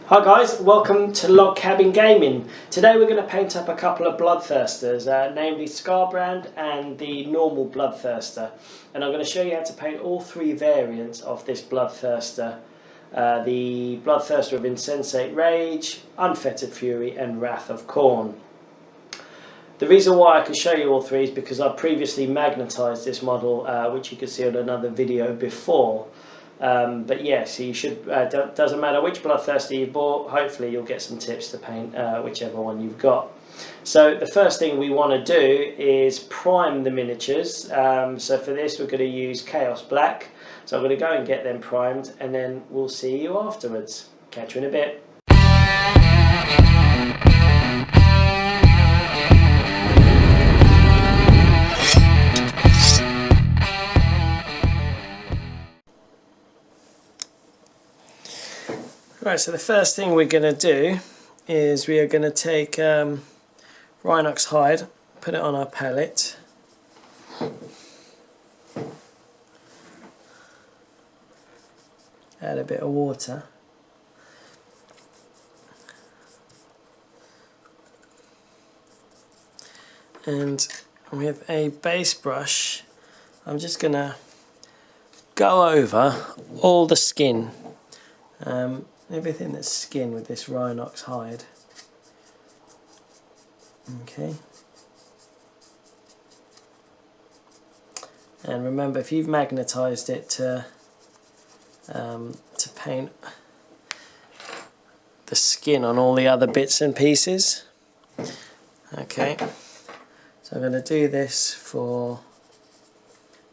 Hi guys, welcome to Log Cabin Gaming. Today we're going to paint up a couple of Bloodthirsters, namely Skarbrand and the normal Bloodthirster. And I'm going to show you how to paint all three variants of this Bloodthirster. The Bloodthirster of Insensate Rage, Unfettered Fury and Wrath of Khorne. The reason why I can show you all three is because I previously magnetised this model, which you can see on another video before. But yes, you should. Doesn't matter which Bloodthirster you bought. Hopefully, you'll get some tips to paint whichever one you've got. So the first thing we want to do is prime the miniatures. So for this, we're going to use Chaos Black. So I'm going to go and get them primed, and then we'll see you afterwards. Catch you in a bit. Right, so the first thing we're going to do is we are going to take Rhinox Hide, put it on our palette, add a bit of water, and with a base brush I'm just going to go over all the skin. Everything that's skin with this Rhinox Hide. Okay. And remember, if you've magnetised it to paint the skin on all the other bits and pieces. Okay. So I'm going to do this for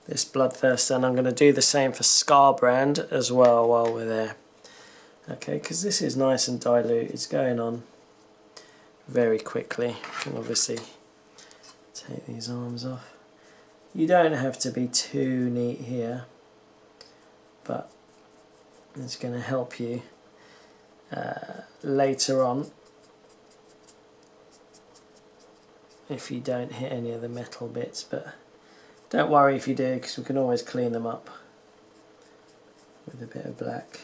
this Bloodthirster, and I'm going to do the same for Skarbrand as well while we're there. Okay, because this is nice and dilute, it's going on very quickly. You can obviously take these arms off. You don't have to be too neat here, but it's going to help you later on if you don't hit any of the metal bits, but don't worry if you do, because we can always clean them up with a bit of black.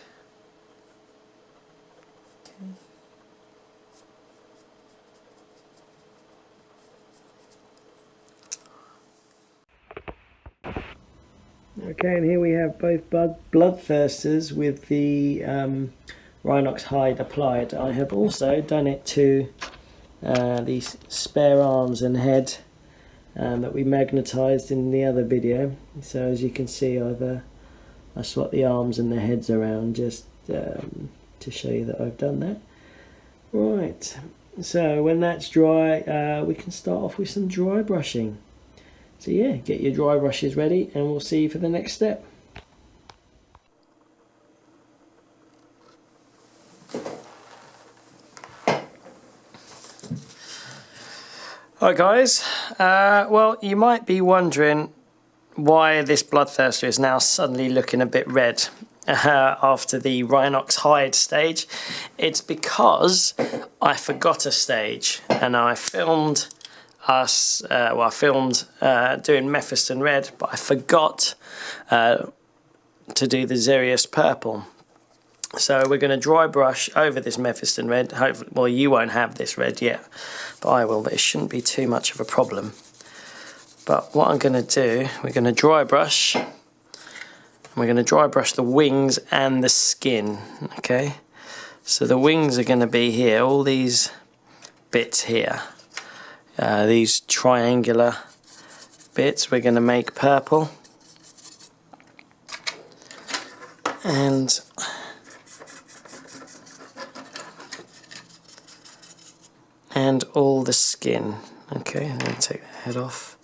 Okay, and here we have both Bloodthirsters with the Rhinox Hide applied. I have also done it to these spare arms and head that we magnetised in the other video. So as you can see, I swapped the arms and the heads around just to show you that I've done that. Right, so when that's dry, we can start off with some dry brushing. So yeah, get your dry brushes ready and we'll see you for the next step. Alright guys, well you might be wondering why this Bloodthirster is now suddenly looking a bit red after the Rhinox Hide stage. It's because I forgot a stage, and I filmed I filmed doing Mephiston Red, but I forgot to do the Xereus Purple. So we're going to dry brush over this Mephiston Red. Hopefully, well, you won't have this red yet, but I will, but it shouldn't be too much of a problem. But what I'm going to do, we're going to dry brush, and we're going to dry brush the wings and the skin, okay? So the wings are going to be here, all these bits here. These triangular bits we're going to make purple, and all the skin. Okay, I'm going to take the head off.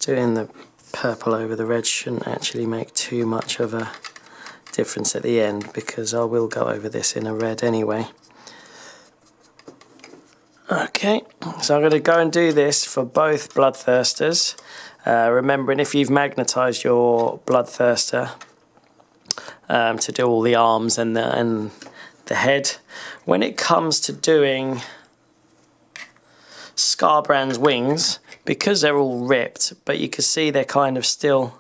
Doing the purple over the red shouldn't actually make too much of a difference at the end, because I will go over this in a red anyway. Okay, so I'm going to go and do this for both Bloodthirsters, remembering if you've magnetised your Bloodthirster to do all the arms and the head, when it comes to doing Skarbrand's wings, because they're all ripped, but you can see they're kind of still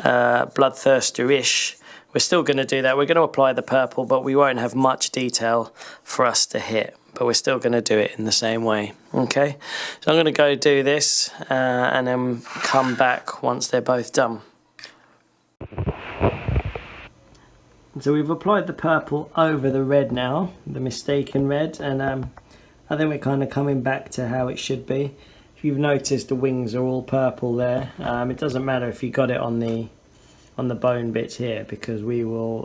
Bloodthirster-ish. We're still going to do that. We're going to apply the purple, but we won't have much detail for us to hit. But we're still going to do it in the same way. Okay, so I'm going to go do this and then come back once they're both done. So we've applied the purple over the red now, the mistaken red, and I think we're kind of coming back to how it should be. If you've noticed, the wings are all purple there. It doesn't matter if you got it on the bone bits here, because we will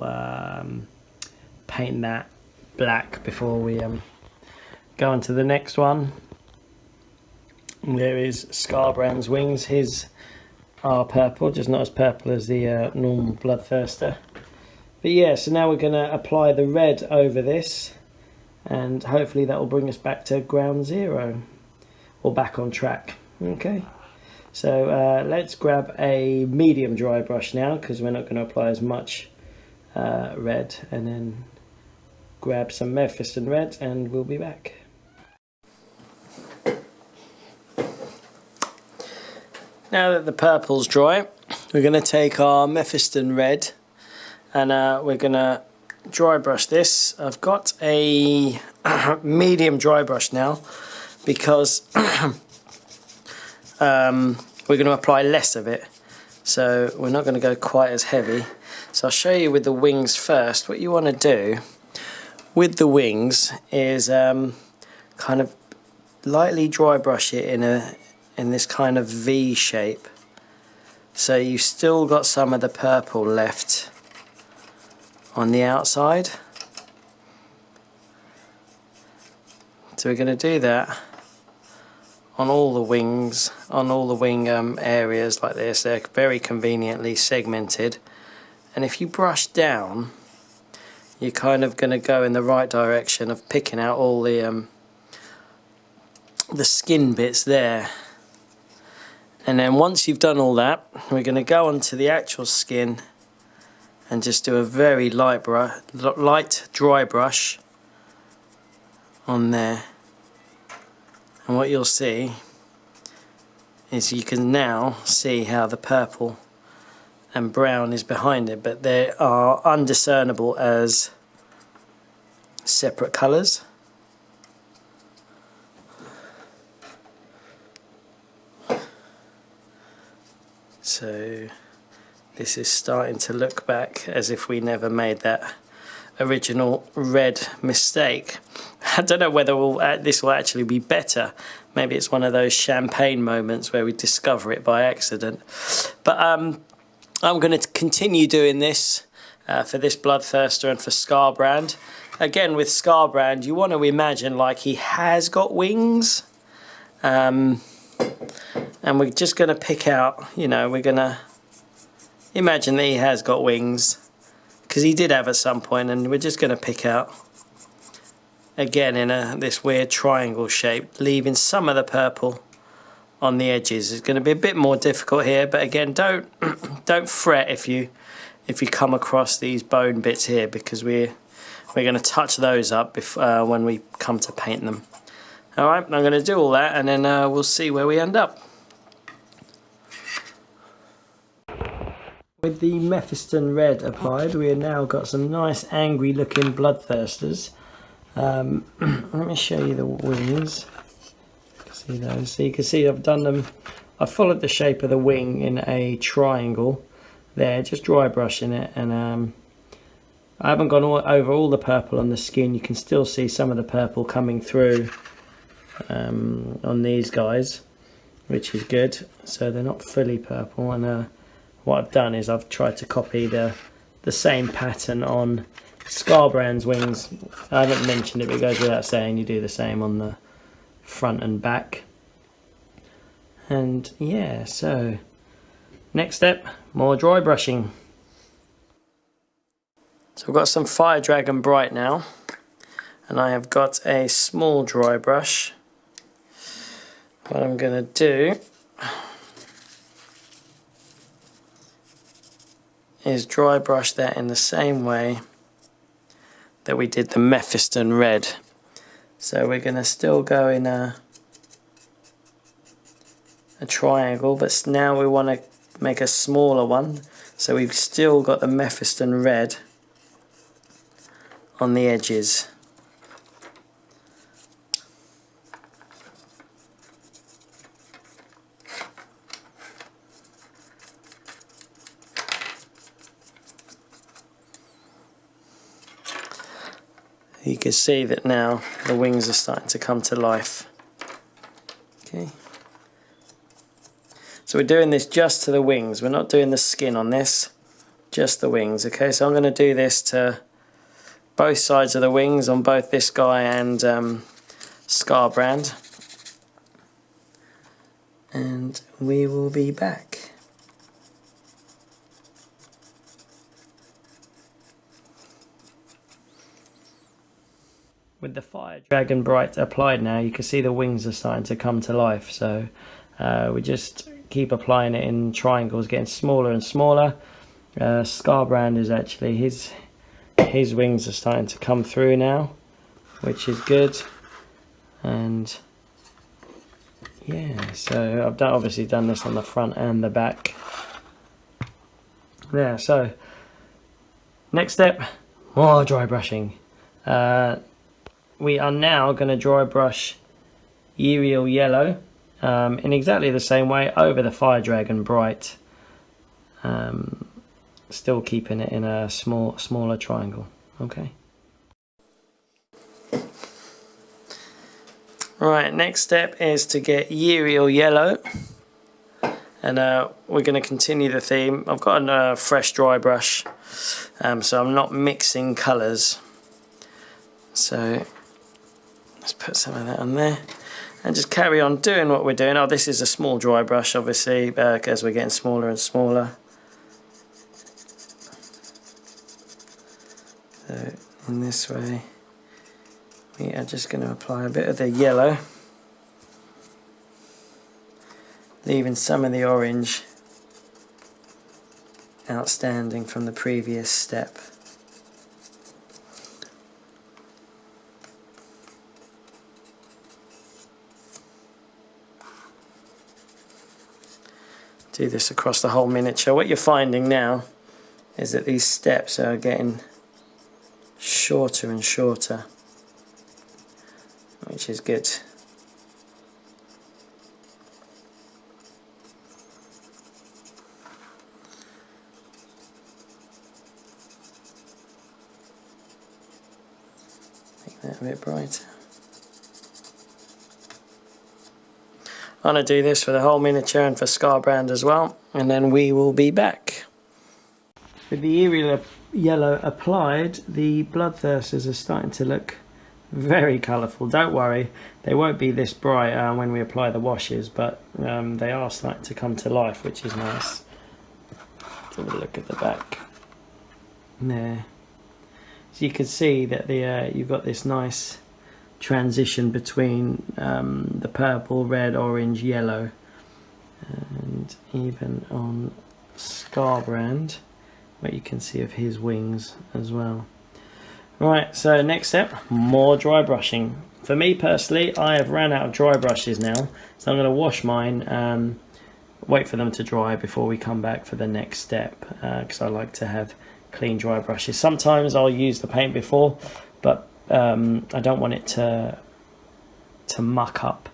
paint that black before we go on to the next one. And there is Skarbrand's wings. His are purple, just not as purple as the normal Bloodthirster. But yeah, so now we're going to apply the red over this, and hopefully that will bring us back to ground zero, or back on track. Okay, so let's grab a medium dry brush now, because we're not going to apply as much red, and then grab some Mephiston Red, and we'll be back. Now that the purple's dry, we're going to take our Mephiston Red and we're going to dry brush this. I've got a medium dry brush now because we're going to apply less of it. So we're not going to go quite as heavy. So I'll show you with the wings first. What you want to do with the wings is kind of lightly dry brush it in this kind of V shape. So you've still got some of the purple left on the outside. So we're going to do that on all the wings, on all the wing areas like this. They're very conveniently segmented. And if you brush down, you're kind of going to go in the right direction of picking out all the skin bits there. And then once you've done all that, we're going to go onto the actual skin and just do a very light dry brush on there. And what you'll see is you can now see how the purple and brown is behind it, but they are undiscernible as separate colours. So this is starting to look back as if we never made that original red mistake. I don't know whether this will actually be better. Maybe it's one of those champagne moments where we discover it by accident. But I'm going to continue doing this for this Bloodthirster and for Skarbrand. Again, with Skarbrand, you want to imagine like he has got wings. And we're just going to pick out, you know, we're going to imagine that he has got wings, because he did have at some point, and we're just going to pick out, again, in this weird triangle shape, leaving some of the purple on the edges. It's going to be a bit more difficult here, but again, don't fret if you come across these bone bits here, because we're going to touch those up when we come to paint them. Alright, I'm going to do all that, and then we'll see where we end up. With the Mephiston Red applied, we have now got some nice angry looking Bloodthirsters. Let me show you the wings. See those? So you can see I've done them. I followed the shape of the wing in a triangle there, just dry brushing it, and I haven't gone over all the purple on the skin. You can still see some of the purple coming through on these guys, which is good. So they're not fully purple, and what I've done is I've tried to copy the same pattern on Skarbrand's wings. I haven't mentioned it, but it goes without saying you do the same on the front and back. And yeah, so next step, more dry brushing. So I've got some Fire Dragon Bright now, and I have got a small dry brush. What I'm going to do is dry brush that in the same way that we did the Mephiston Red. So we're going to still go in a triangle, but now we want to make a smaller one. So we've still got the Mephiston Red on the edges. You can see that now the wings are starting to come to life. Okay. So we're doing this just to the wings. We're not doing the skin on this, just the wings. Okay, so I'm going to do this to both sides of the wings on both this guy and Skarbrand. And we will be back. With the Fire Dragon Bright applied now, you can see the wings are starting to come to life. So we just keep applying it in triangles, getting smaller and smaller. Skarbrand is actually, his wings are starting to come through now, which is good. And yeah, so I've obviously done this on the front and the back. Yeah, so next step, more dry brushing. We are now going to dry brush Yriel Yellow in exactly the same way over the Fire Dragon Bright, still keeping it in a smaller triangle. Okay. Right, next step is to get Yriel Yellow, and we're going to continue the theme. I've got a fresh dry brush, so I'm not mixing colours. So let's put some of that on there and just carry on doing what we're doing. Oh, this is a small dry brush, obviously, as we're getting smaller and smaller. So in this way, we are just going to apply a bit of the yellow, leaving some of the orange outstanding from the previous step. Do this across the whole miniature. What you're finding now is that these steps are getting shorter and shorter, which is good. Make that a bit brighter. I'm going to do this for the whole miniature and for Skarbrand as well, and then we will be back. With the Yriel Yellow applied, the Bloodthirsters are starting to look very colourful. Don't worry, they won't be this bright when we apply the washes, but they are starting to come to life, which is nice. Let's have a look at the back. There. So you can see that you've got this nice transition between the purple, red, orange, yellow, and even on Skarbrand, what you can see of his wings as well. Right, so next step, more dry brushing. For me personally, I have ran out of dry brushes now, so I'm going to wash mine, wait for them to dry before we come back for the next step, because I like to have clean dry brushes. Sometimes I'll use the paint before, but I don't want it to muck up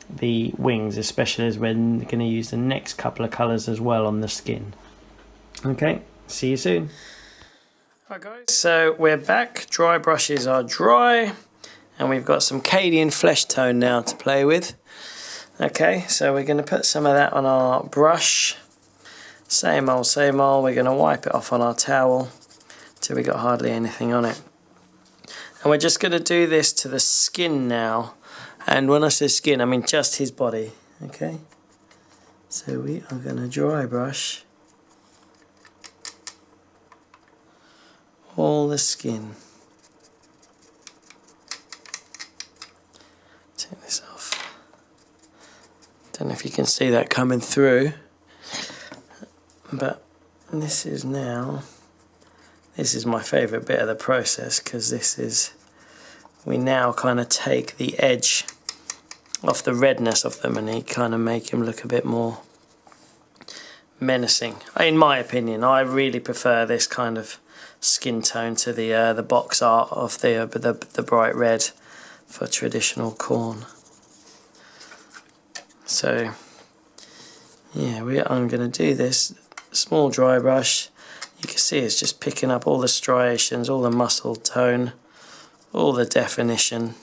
the wings, especially as we're going to use the next couple of colours as well on the skin. Okay, see you soon. Right guys, so we're back. Dry brushes are dry, and we've got some Cadian Fleshtone now to play with. Okay, so we're going to put some of that on our brush. Same old, same old. We're going to wipe it off on our towel till we got hardly anything on it. And we're just going to do this to the skin now. And when I say skin, I mean just his body. Okay? So we are going to dry brush all the skin. Take this off. Don't know if you can see that coming through. But this is now... This is my favourite bit of the process, because this is, we now kind of take the edge off the redness of them and kind of make them look a bit more menacing. In my opinion, I really prefer this kind of skin tone to the box art of the bright red for traditional Khorne. So yeah, I'm going to do this small dry brush. You can see it's just picking up all the striations, all the muscle tone, all the definition,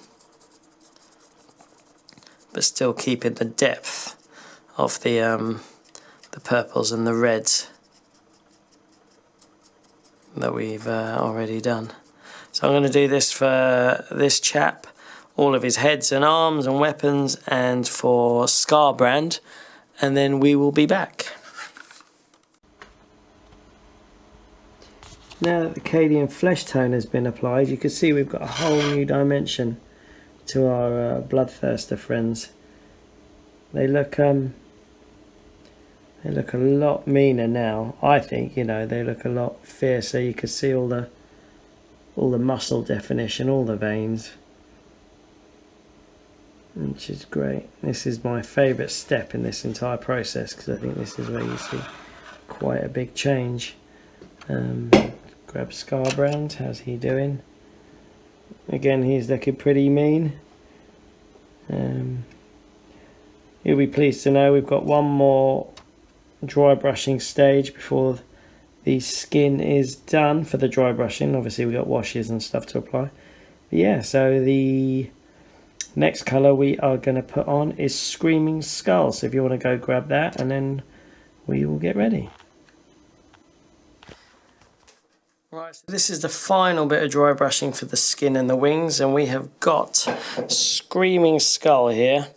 but still keeping the depth of the purples and the reds that we've already done. So I'm going to do this for this chap, all of his heads and arms and weapons, and for Skarbrand, and then we will be back. Now that the Cadian Fleshtone has been applied, you can see we've got a whole new dimension to our Bloodthirster friends. They look a lot meaner now. I think, you know, they look a lot fiercer. You can see all the muscle definition, all the veins, which is great. This is my favourite step in this entire process, because I think this is where you see quite a big change. Grab Skarbrand, how's he doing? Again, he's looking pretty mean. You'll be pleased to know we've got one more dry brushing stage before the skin is done for the dry brushing. Obviously we've got washes and stuff to apply. But yeah, so the next colour we are going to put on is Screaming Skull. So if you want to go grab that, and then we will get ready. Right, so this is the final bit of dry brushing for the skin and the wings, and we have got Screaming Skull here.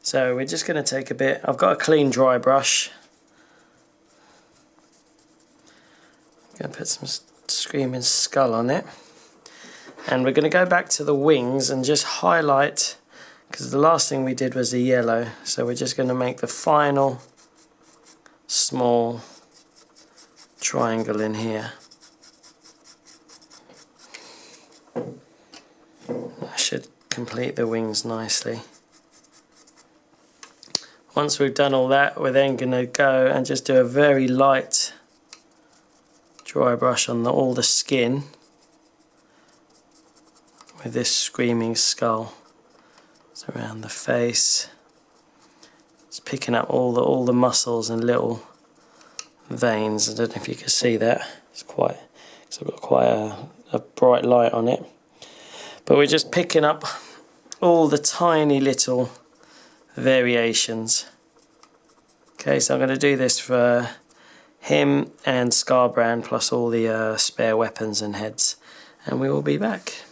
So we're just going to take a bit. I've got a clean dry brush. I'm going to put some Screaming Skull on it, and we're going to go back to the wings and just highlight, because the last thing we did was the yellow. So we're just going to make the final small triangle in here. That should complete the wings nicely. Once we've done all that, we're then going to go and just do a very light dry brush on all the skin with this Screaming Skull. It's around the face. It's picking up all the muscles and little veins. I don't know if you can see that. It's got quite a bright light on it. But we're just picking up all the tiny little variations. Okay, so I'm going to do this for him and Skarbrand, plus all the spare weapons and heads, and we will be back.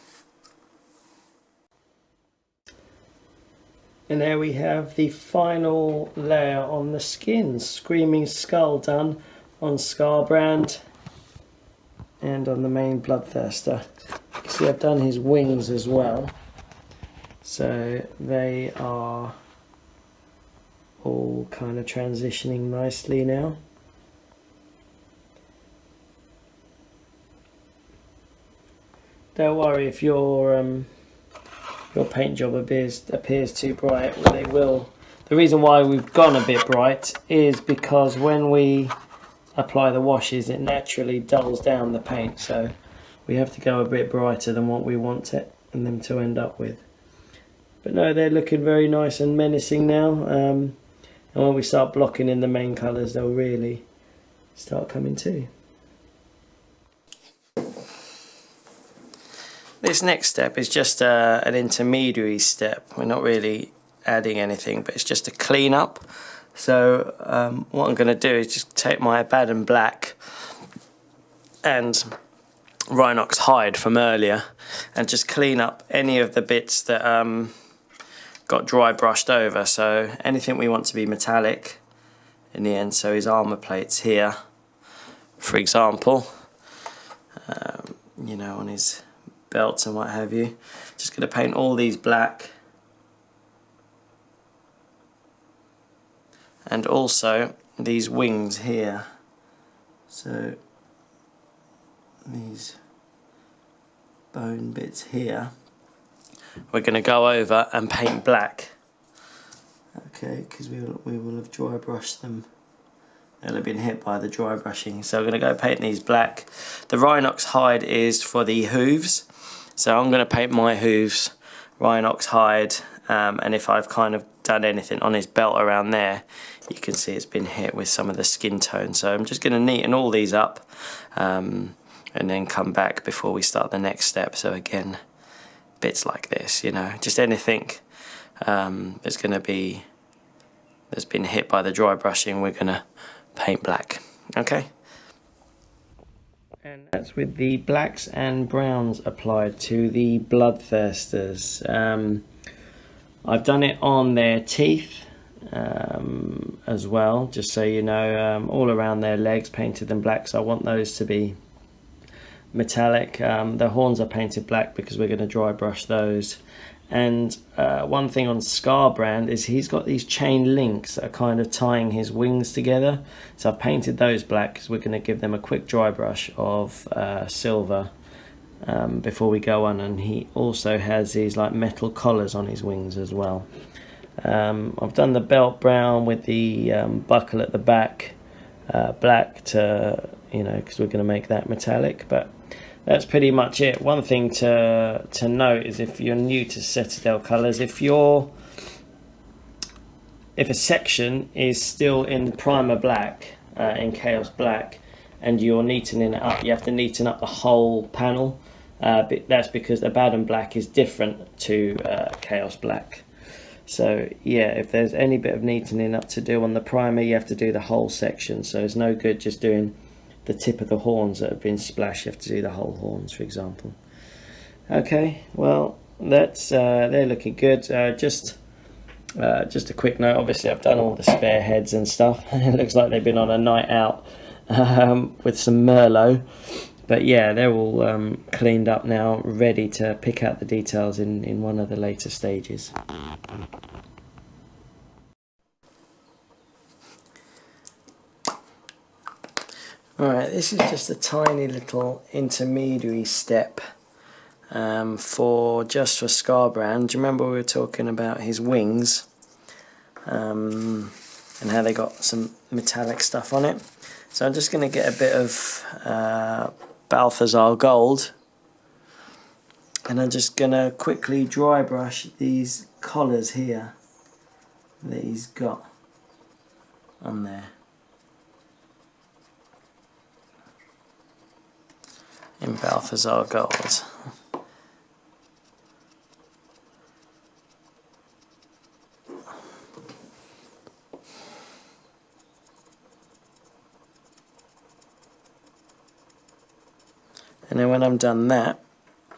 And there we have the final layer on the skin. Screaming Skull done on Skarbrand and on the main Bloodthirster. You can see I've done his wings as well, so they are all kind of transitioning nicely now. Don't worry if your paint job appears too bright. They will. The reason why we've gone a bit bright is because when we apply the washes, it naturally dulls down the paint. So we have to go a bit brighter than what we want it and them to end up with. But no, they're looking very nice and menacing now. And when we start blocking in the main colours, they'll really start coming too. This next step is just an intermediary step. We're not really adding anything, but it's just a clean up. So what I'm going to do is just take my Abaddon Black and Rhinox Hide from earlier and just clean up any of the bits that got dry brushed over. So anything we want to be metallic in the end, so his armour plates here, for example, you know, on his belts and what have you. Just going to paint all these black, and also these wings here. So these bone bits here, we're going to go over and paint black. Okay, because we will have dry brushed them They'll have been hit by the dry brushing. So I'm going to go paint these black. The Rhinox Hide is for the hooves. So I'm going to paint my hooves Rhinox Hide. And if I've kind of done anything on his belt around there, you can see it's been hit with some of the skin tone. So I'm just going to neaten all these up and then come back before we start the next step. So again, bits like this, you know, just anything that's been hit by the dry brushing, we're going to paint black. Okay, and that's with the blacks and browns applied to the Bloodthirsters. I've done it on their teeth as well, just so you know, all around their legs, painted them black, so I want those to be metallic. The horns are painted black because we're going to dry brush those. And one thing on Skarbrand is he's got these chain links that are kind of tying his wings together. So I've painted those black because we're going to give them a quick dry brush of silver before we go on. And he also has these like metal collars on his wings as well. I've done the belt brown with the buckle at the back black to, you know, because we're going to make that metallic. But that's pretty much it. One thing to note is if you're new to Citadel colours, if a section is still in primer black, in Chaos Black, and you're neatening it up, you have to neaten up the whole panel. That's because Abaddon Black is different to Chaos Black. So yeah, if there's any bit of neatening up to do on the primer, you have to do the whole section. So it's no good just doing the tip of the horns that have been splashed. You have to do the whole horns, for example. Okay, well, that's they're looking good. Just a quick note, obviously I've done all the spare heads and stuff. It looks like they've been on a night out with some Merlot. But yeah, they're all cleaned up now, ready to pick out the details in one of the later stages. Alright, this is just a tiny little intermediary step for Skarbrand. Do you remember we were talking about his wings and how they got some metallic stuff on it? So I'm just going to get a bit of Balthasar Gold, and I'm just going to quickly dry brush these collars here that he's got on there. In Balthasar Gold. And then when I'm done that,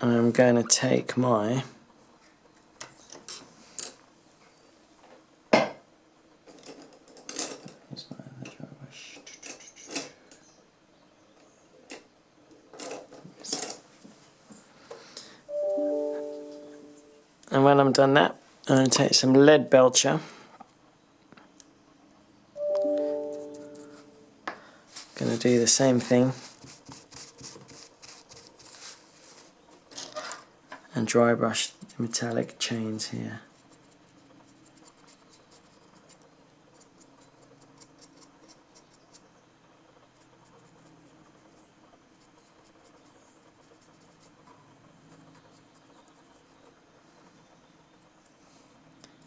I'm going to take my I'm going to take some Leadbelcher. Going to do the same thing and dry brush the metallic chains here.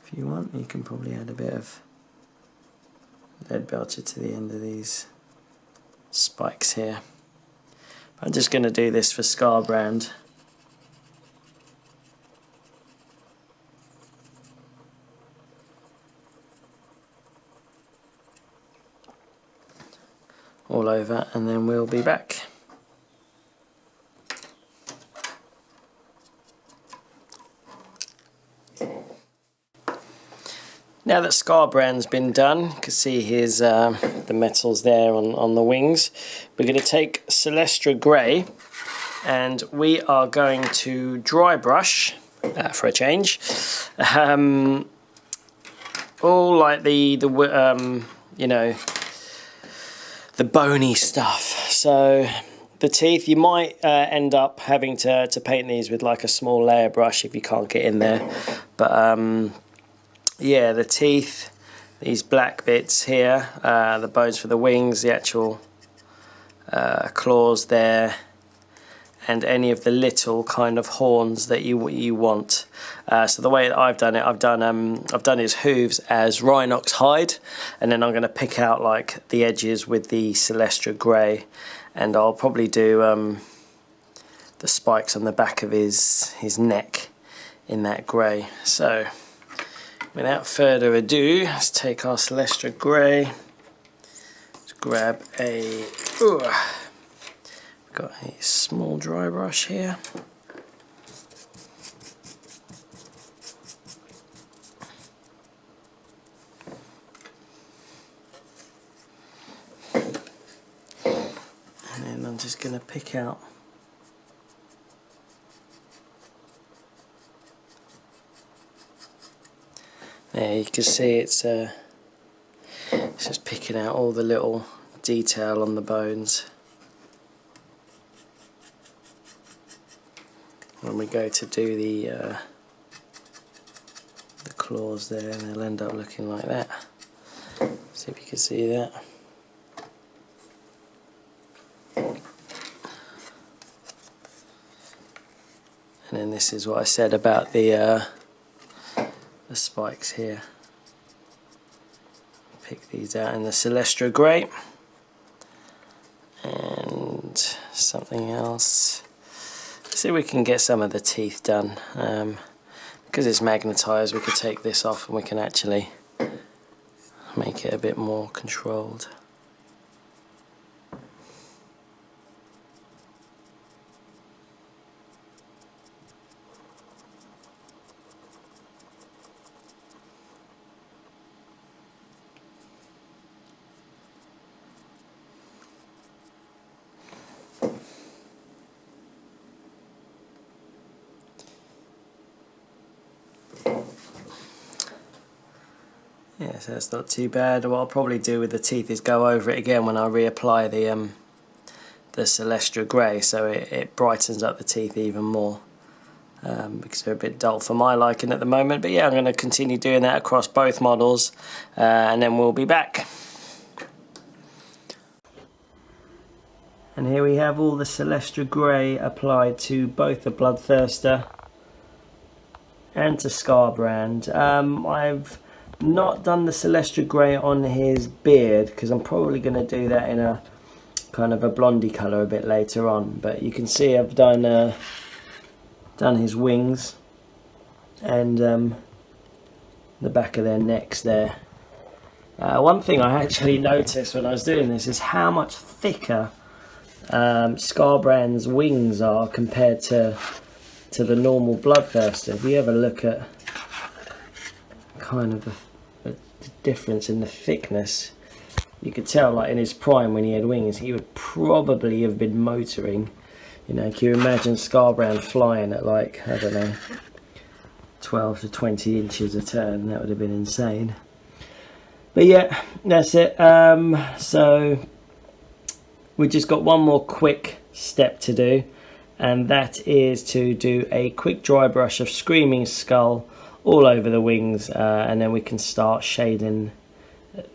If you want, you can probably add a bit of Leadbelcher to the end of these spikes here. I'm just going to do this for Skarbrand. All over, and then we'll be back. Now that Skarbrand's been done, you can see his the metals there on the wings. We're going to take Celestra Grey, and we are going to dry brush for a change. All like the you know, the bony stuff. So the teeth, you might end up having to paint these with like a small layer brush if you can't get in there. But yeah, the teeth, these black bits here, the bones for the wings, the actual claws there, and any of the little kind of horns that you want. So the way that I've done it, I've done his hooves as Rhinox Hide, and then I'm going to pick out like the edges with the Celestra Grey, and I'll probably do the spikes on the back of his neck in that grey. So without further ado, let's take our Celestra Grey. Let's grab a got a small dry brush here. And then I'm just going to pick out there. You can see it's just picking out all the little detail on the bones. When we go to do the claws there, and they'll end up looking like that. See if you can see that. And then this is what I said about the spikes here. Pick these out in the Celestra Grey. And something else. See if we can get some of the teeth done. Because it's magnetised, we could take this off and we can actually make it a bit more controlled. Yeah, so that's not too bad. What I'll probably do with the teeth is go over it again when I reapply the Celestra Grey, so it brightens up the teeth even more, because they're a bit dull for my liking at the moment. But yeah, I'm going to continue doing that across both models, and then we'll be back. And here we have all the Celestra Grey applied to both the Bloodthirster and to Skarbrand. I've not done the Celestra Grey on his beard because I'm probably going to do that in a kind of a blondie colour a bit later on. But you can see I've done his wings and the back of their necks there. One thing I actually noticed when I was doing this is how much thicker Skarbrand's wings are compared to the normal Bloodthirster. If you ever look at kind of the difference in the thickness, you could tell, like in his prime when he had wings, he would probably have been motoring. You know, can you imagine Skarbrand flying at like, I don't know, 12 to 20 inches a turn? That would have been insane. But yeah, that's it. So we just got one more quick step to do, and that is to do a quick dry brush of Screaming Skull all over the wings, and then we can start shading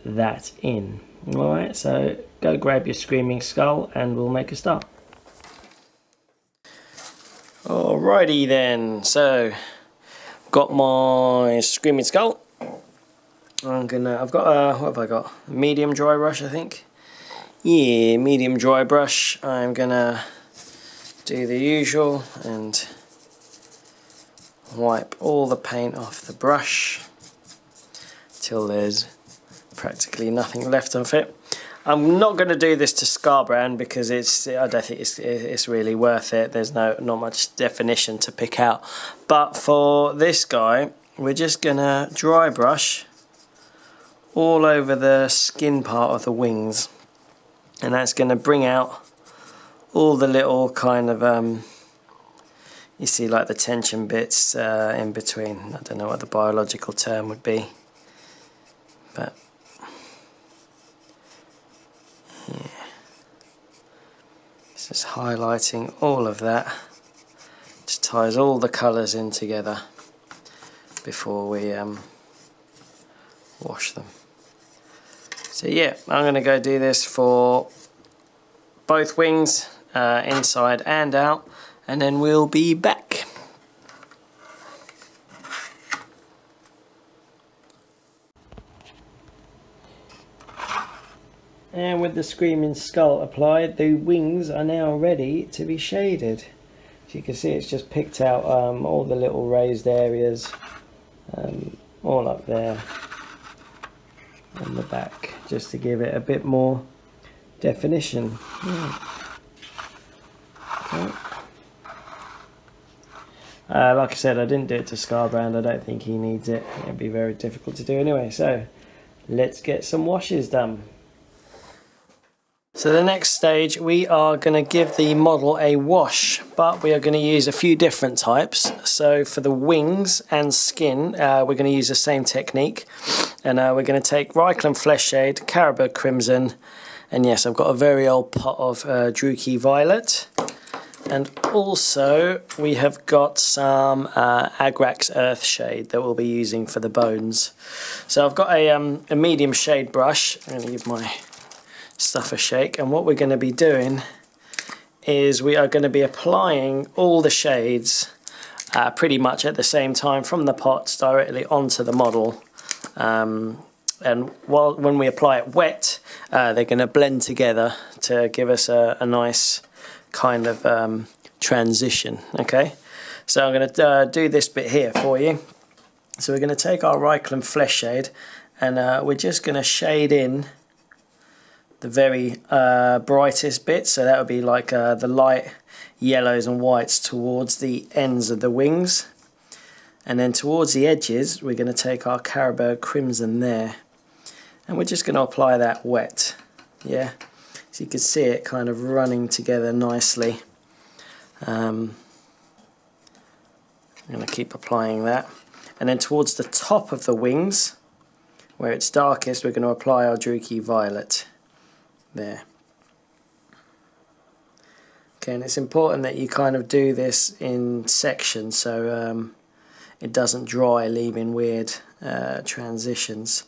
that in. Alright, so go grab your Screaming Skull and we'll make a start. Alrighty then, so got my Screaming Skull. I've got what have I got? Medium dry brush, I think. Yeah, medium dry brush. I'm gonna do the usual and wipe all the paint off the brush till there's practically nothing left of it. I'm not going to do this to Skarbrand because I don't think it's really worth it. There's not much definition to pick out. But for this guy, we're just going to dry brush all over the skin part of the wings, and that's going to bring out all the little kind of you see, like the tension bits in between. I don't know what the biological term would be, but yeah, it's just highlighting all of that. Just ties all the colours in together before we wash them. So yeah, I'm going to go do this for both wings, inside and out, and then we'll be back. And with the Screaming Skull applied, the wings are now ready to be shaded. As you can see, it's just picked out all the little raised areas, all up there on the back, just to give it a bit more definition. Okay. Like I said, I didn't do it to Skarbrand. I don't think he needs it. It'd be very difficult to do anyway. So let's get some washes done. So the next stage, we are going to give the model a wash, but we are going to use a few different types. So for the wings and skin, we're going to use the same technique, and we're going to take Reikland Fleshshade, Carroburg Crimson, and yes, I've got a very old pot of Druchii Violet, and also we have got some Agrax Earthshade that we'll be using for the bones. So I've got a medium shade brush. I'm going to give my stuff a shake, and what we're going to be doing is we are going to be applying all the shades pretty much at the same time from the pots directly onto the model, and when we apply it wet, they're going to blend together to give us a nice kind of transition. Okay, so I'm going to do this bit here for you. So we're going to take our Reikland Fleshshade, and we're just going to shade in the very brightest bit, so that would be like the light yellows and whites towards the ends of the wings, and then towards the edges we're going to take our Carroburg Crimson there, and we're just going to apply that wet. Yeah, so you can see it kind of running together nicely. I'm going to keep applying that, and then towards the top of the wings where it's darkest, we're going to apply our Druchii Violet there. Okay, and it's important that you kind of do this in sections so it doesn't dry, leaving weird transitions.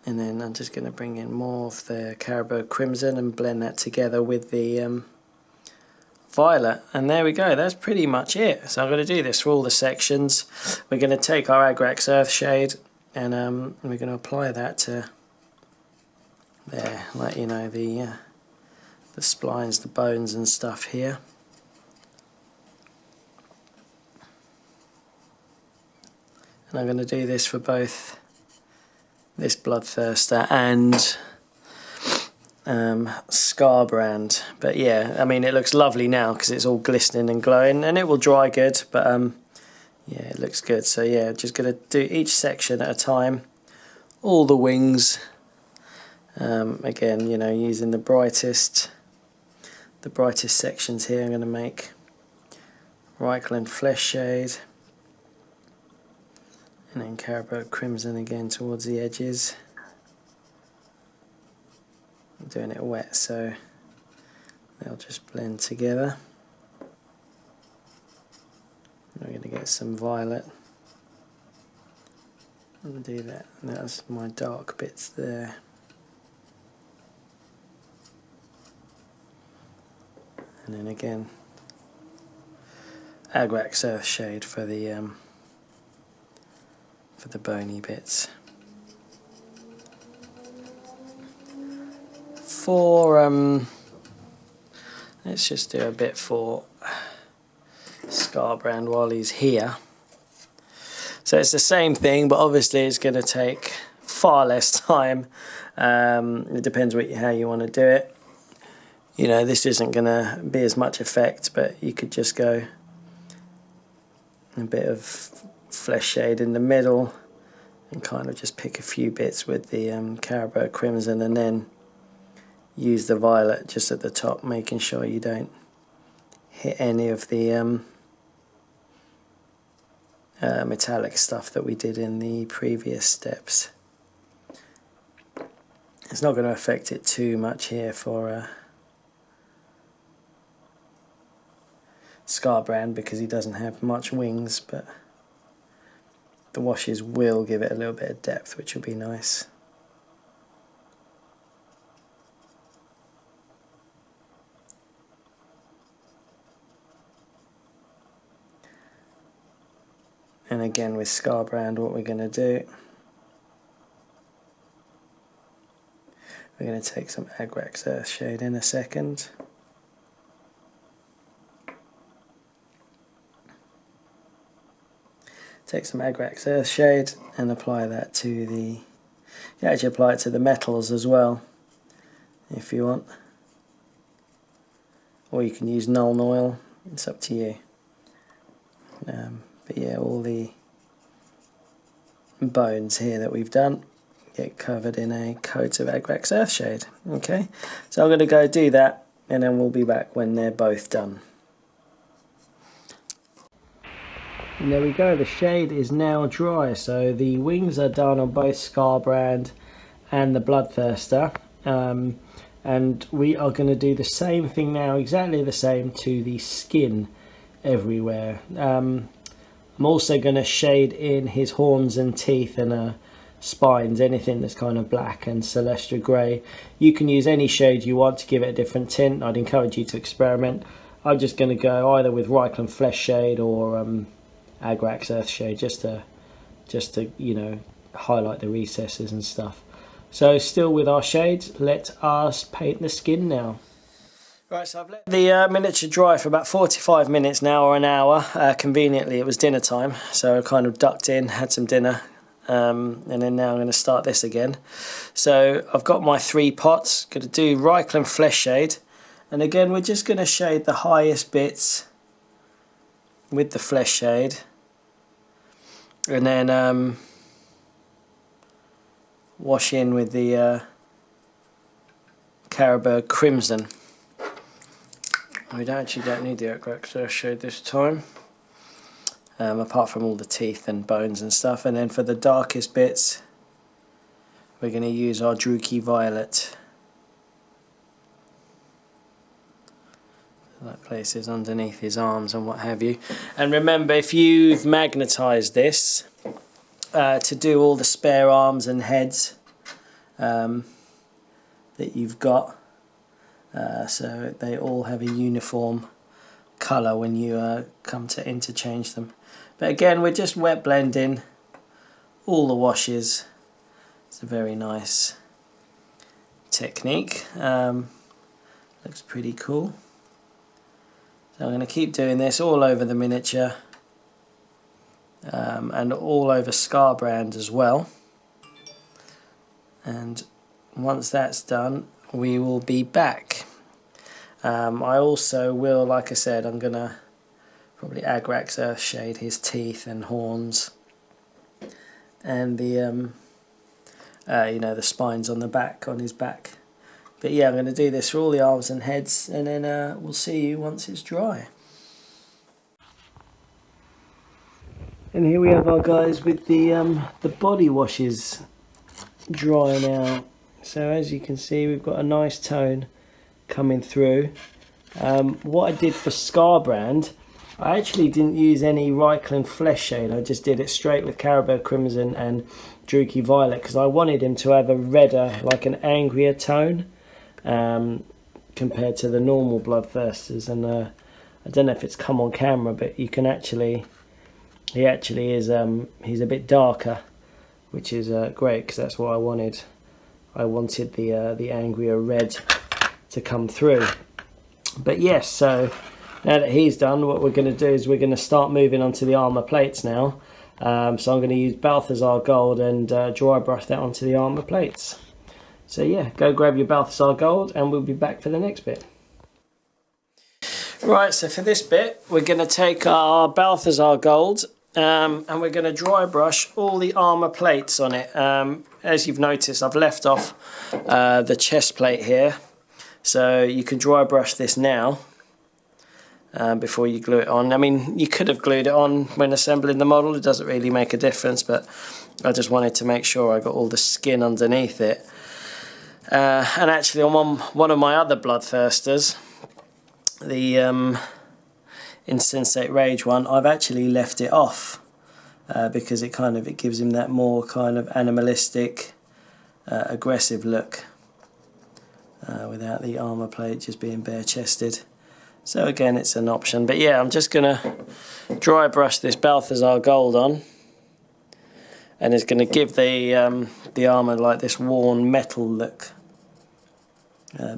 And then I'm just going to bring in more of the Carroburg Crimson and blend that together with the violet, and there we go. That's pretty much it. So I'm going to do this for all the sections. We're going to take our Agrax Earthshade, and we're going to apply that to there, like, you know, the splines, the bones and stuff here. And I'm going to do this for both this Bloodthirster and Skarbrand. But yeah, I mean, it looks lovely now because it's all glistening and glowing, and it will dry good, but yeah, it looks good. So yeah, just going to do each section at a time, all the wings. Again, you know, using the brightest sections here. I'm going to make Reikland Fleshshade, and then Carroburg Crimson again towards the edges. I'm doing it wet so they'll just blend together. We're going to get some violet. I'm going to do that. And that's my dark bits there. And then again, Agrax Earthshade for the bony bits. For let's just do a bit for Skarbrand while he's here. So it's the same thing, but obviously it's going to take far less time. It depends how you want to do it. You know, this isn't going to be as much effect, but you could just go a bit of Fleshshade in the middle and kind of just pick a few bits with the Carroburg Crimson, and then use the violet just at the top, making sure you don't hit any of the metallic stuff that we did in the previous steps. It's not going to affect it too much here for Skarbrand because he doesn't have much wings, but the washes will give it a little bit of depth, which will be nice. And again with Skarbrand, what we're going to do, we're going to take some Agrax Earthshade in a second. Take some Agrax Earthshade and apply that to the, you actually apply it to the metals as well, if you want. Or you can use Nuln Oil, it's up to you. But yeah, all the bones here that we've done get covered in a coat of Agrax Earthshade. Okay, so I'm going to go do that and then we'll be back when they're both done. And there we go, the shade is now dry, so the wings are done on both Skarbrand and the Bloodthirster. And we are going to do the same thing now, exactly the same to the skin everywhere. I'm also going to shade in his horns and teeth and spines, anything that's kind of black, and Celestra Grey. You can use any shade you want to give it a different tint. I'd encourage you to experiment. I'm just going to go either with Reikland Fleshshade or Agrax Earthshade, just to you know, highlight the recesses and stuff. So still with our shades, let us paint the skin now. Right, so I've let the miniature dry for about 45 minutes now, or an hour. Conveniently it was dinner time, so I kind of ducked in, had some dinner, and then now I'm going to start this again. So I've got my 3 pots, going to do Reikland Fleshshade, and again we're just going to shade the highest bits with the Fleshshade. And then wash in with the Carroburg Crimson. We actually don't need the Agrax Earthshade this time, apart from all the teeth and bones and stuff. And then for the darkest bits, we're going to use our Druchii Violet. Like places underneath his arms and what have you. And remember, if you've magnetised this to do all the spare arms and heads that you've got, so they all have a uniform colour when you come to interchange them. But again, we're just wet blending all the washes. It's a very nice technique. Looks pretty cool. So I'm going to keep doing this all over the miniature and all over Skarbrand as well. And once that's done, we will be back. I also will, like I said, I'm going to probably Agrax Earthshade his teeth and horns and the you know, the spines on the back, on his back. But yeah, I'm going to do this for all the arms and heads, and then we'll see you once it's dry. And here we have our guys with the body washes drying out. So as you can see, we've got a nice tone coming through. What I did for Skarbrand, I actually didn't use any Reikland Fleshshade. I just did it straight with Carroburg Crimson and Druchii Violet, because I wanted him to have a redder, like an angrier tone. Compared to the normal Bloodthirsters, and I don't know if it's come on camera, but you can actually, he actually is, he's a bit darker, which is great, because that's what I wanted. I wanted the angrier red to come through. But yes, so now that he's done, what we're going to do is we're going to start moving onto the armour plates now. So I'm going to use Balthasar Gold and dry brush that onto the armour plates. So yeah, go grab your Balthasar Gold and we'll be back for the next bit. Right, so for this bit, we're going to take our Balthasar Gold and we're going to dry brush all the armour plates on it. As you've noticed, I've left off the chest plate here. So you can dry brush this now before you glue it on. I mean, you could have glued it on when assembling the model. It doesn't really make a difference, but I just wanted to make sure I got all the skin underneath it. And actually on one of my other Bloodthirsters, the Insensate Rage one, I've actually left it off because it gives him that more kind of animalistic, aggressive look without the armour plate just being bare chested. So again, it's an option. But yeah, I'm just going to dry brush this Balthasar Gold on. And it's going to give the armour like this worn metal look.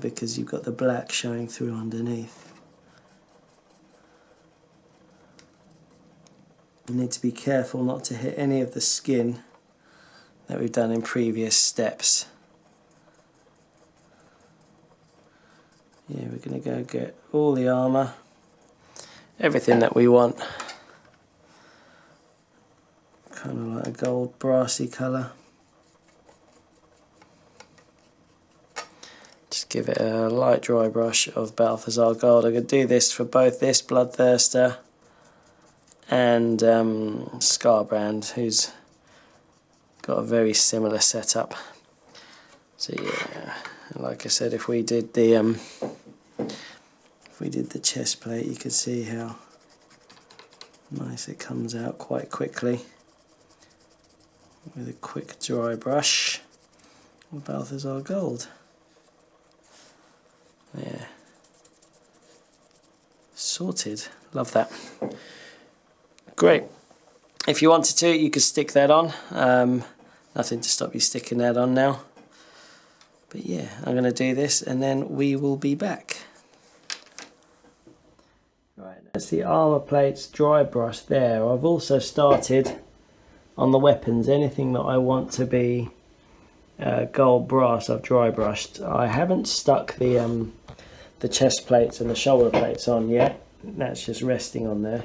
Because you've got the black showing through underneath. You need to be careful not to hit any of the skin that we've done in previous steps. Yeah, we're going to go get all the armour, everything that we want. Kind of like a gold brassy colour. Just give it a light dry brush of Balthasar Gold. I'm going to do this for both this Bloodthirster and Skarbrand, who's got a very similar setup. So yeah, like I said, if we did the chest plate, you can see how nice it comes out quite quickly with a quick dry brush with Balthasar Gold. Yeah, sorted. Love that. Great. If you wanted to, you could stick that on. Nothing to stop you sticking that on now. But yeah, I'm going to do this and then we will be back. Right, that's the armour plates dry brush there. I've also started on the weapons. Anything that I want to be gold brass, I've dry brushed. I haven't stuck the chest plates and the shoulder plates on yet. That's just resting on there.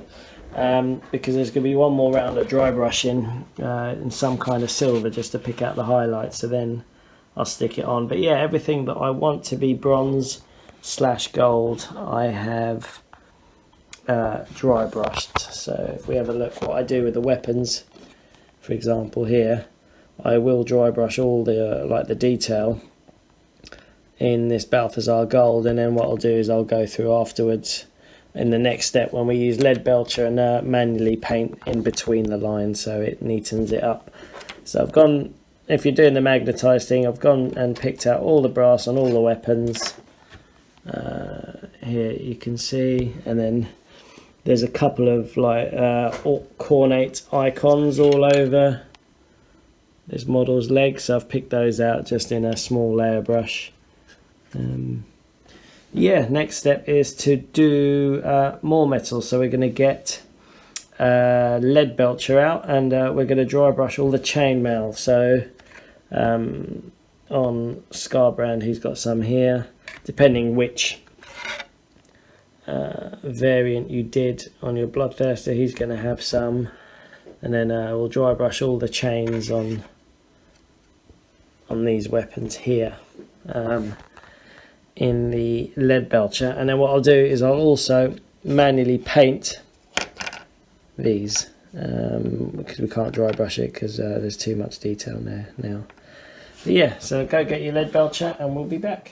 Because there's going to be one more round of dry brushing in some kind of silver just to pick out the highlights, so then I'll stick it on. But yeah, everything that I want to be bronze / gold I have dry brushed. So if we have a look what I do with the weapons, for example here, I will dry brush all the like the detail in this Balthasar Gold, and then what I'll do is I'll go through afterwards in the next step when we use Leadbelcher and manually paint in between the lines so it neatens it up. So I've gone, if you're doing the magnetised thing, I've gone and picked out all the brass on all the weapons. Here you can see, and then there's a couple of like cornate icons all over this model's legs, so I've picked those out just in a small layer brush. Yeah, next step is to do more metal, so we're going to get Leadbelcher out, and we're going to dry brush all the chainmail. So on Skarbrand, he's got some here, depending which variant you did on your Bloodthirster, he's going to have some, and then we'll dry brush all the chains on these weapons here in the Leadbelcher. And then what I'll do is I'll also manually paint these because we can't dry brush it because there's too much detail there now. But yeah, so go get your Leadbelcher and we'll be back.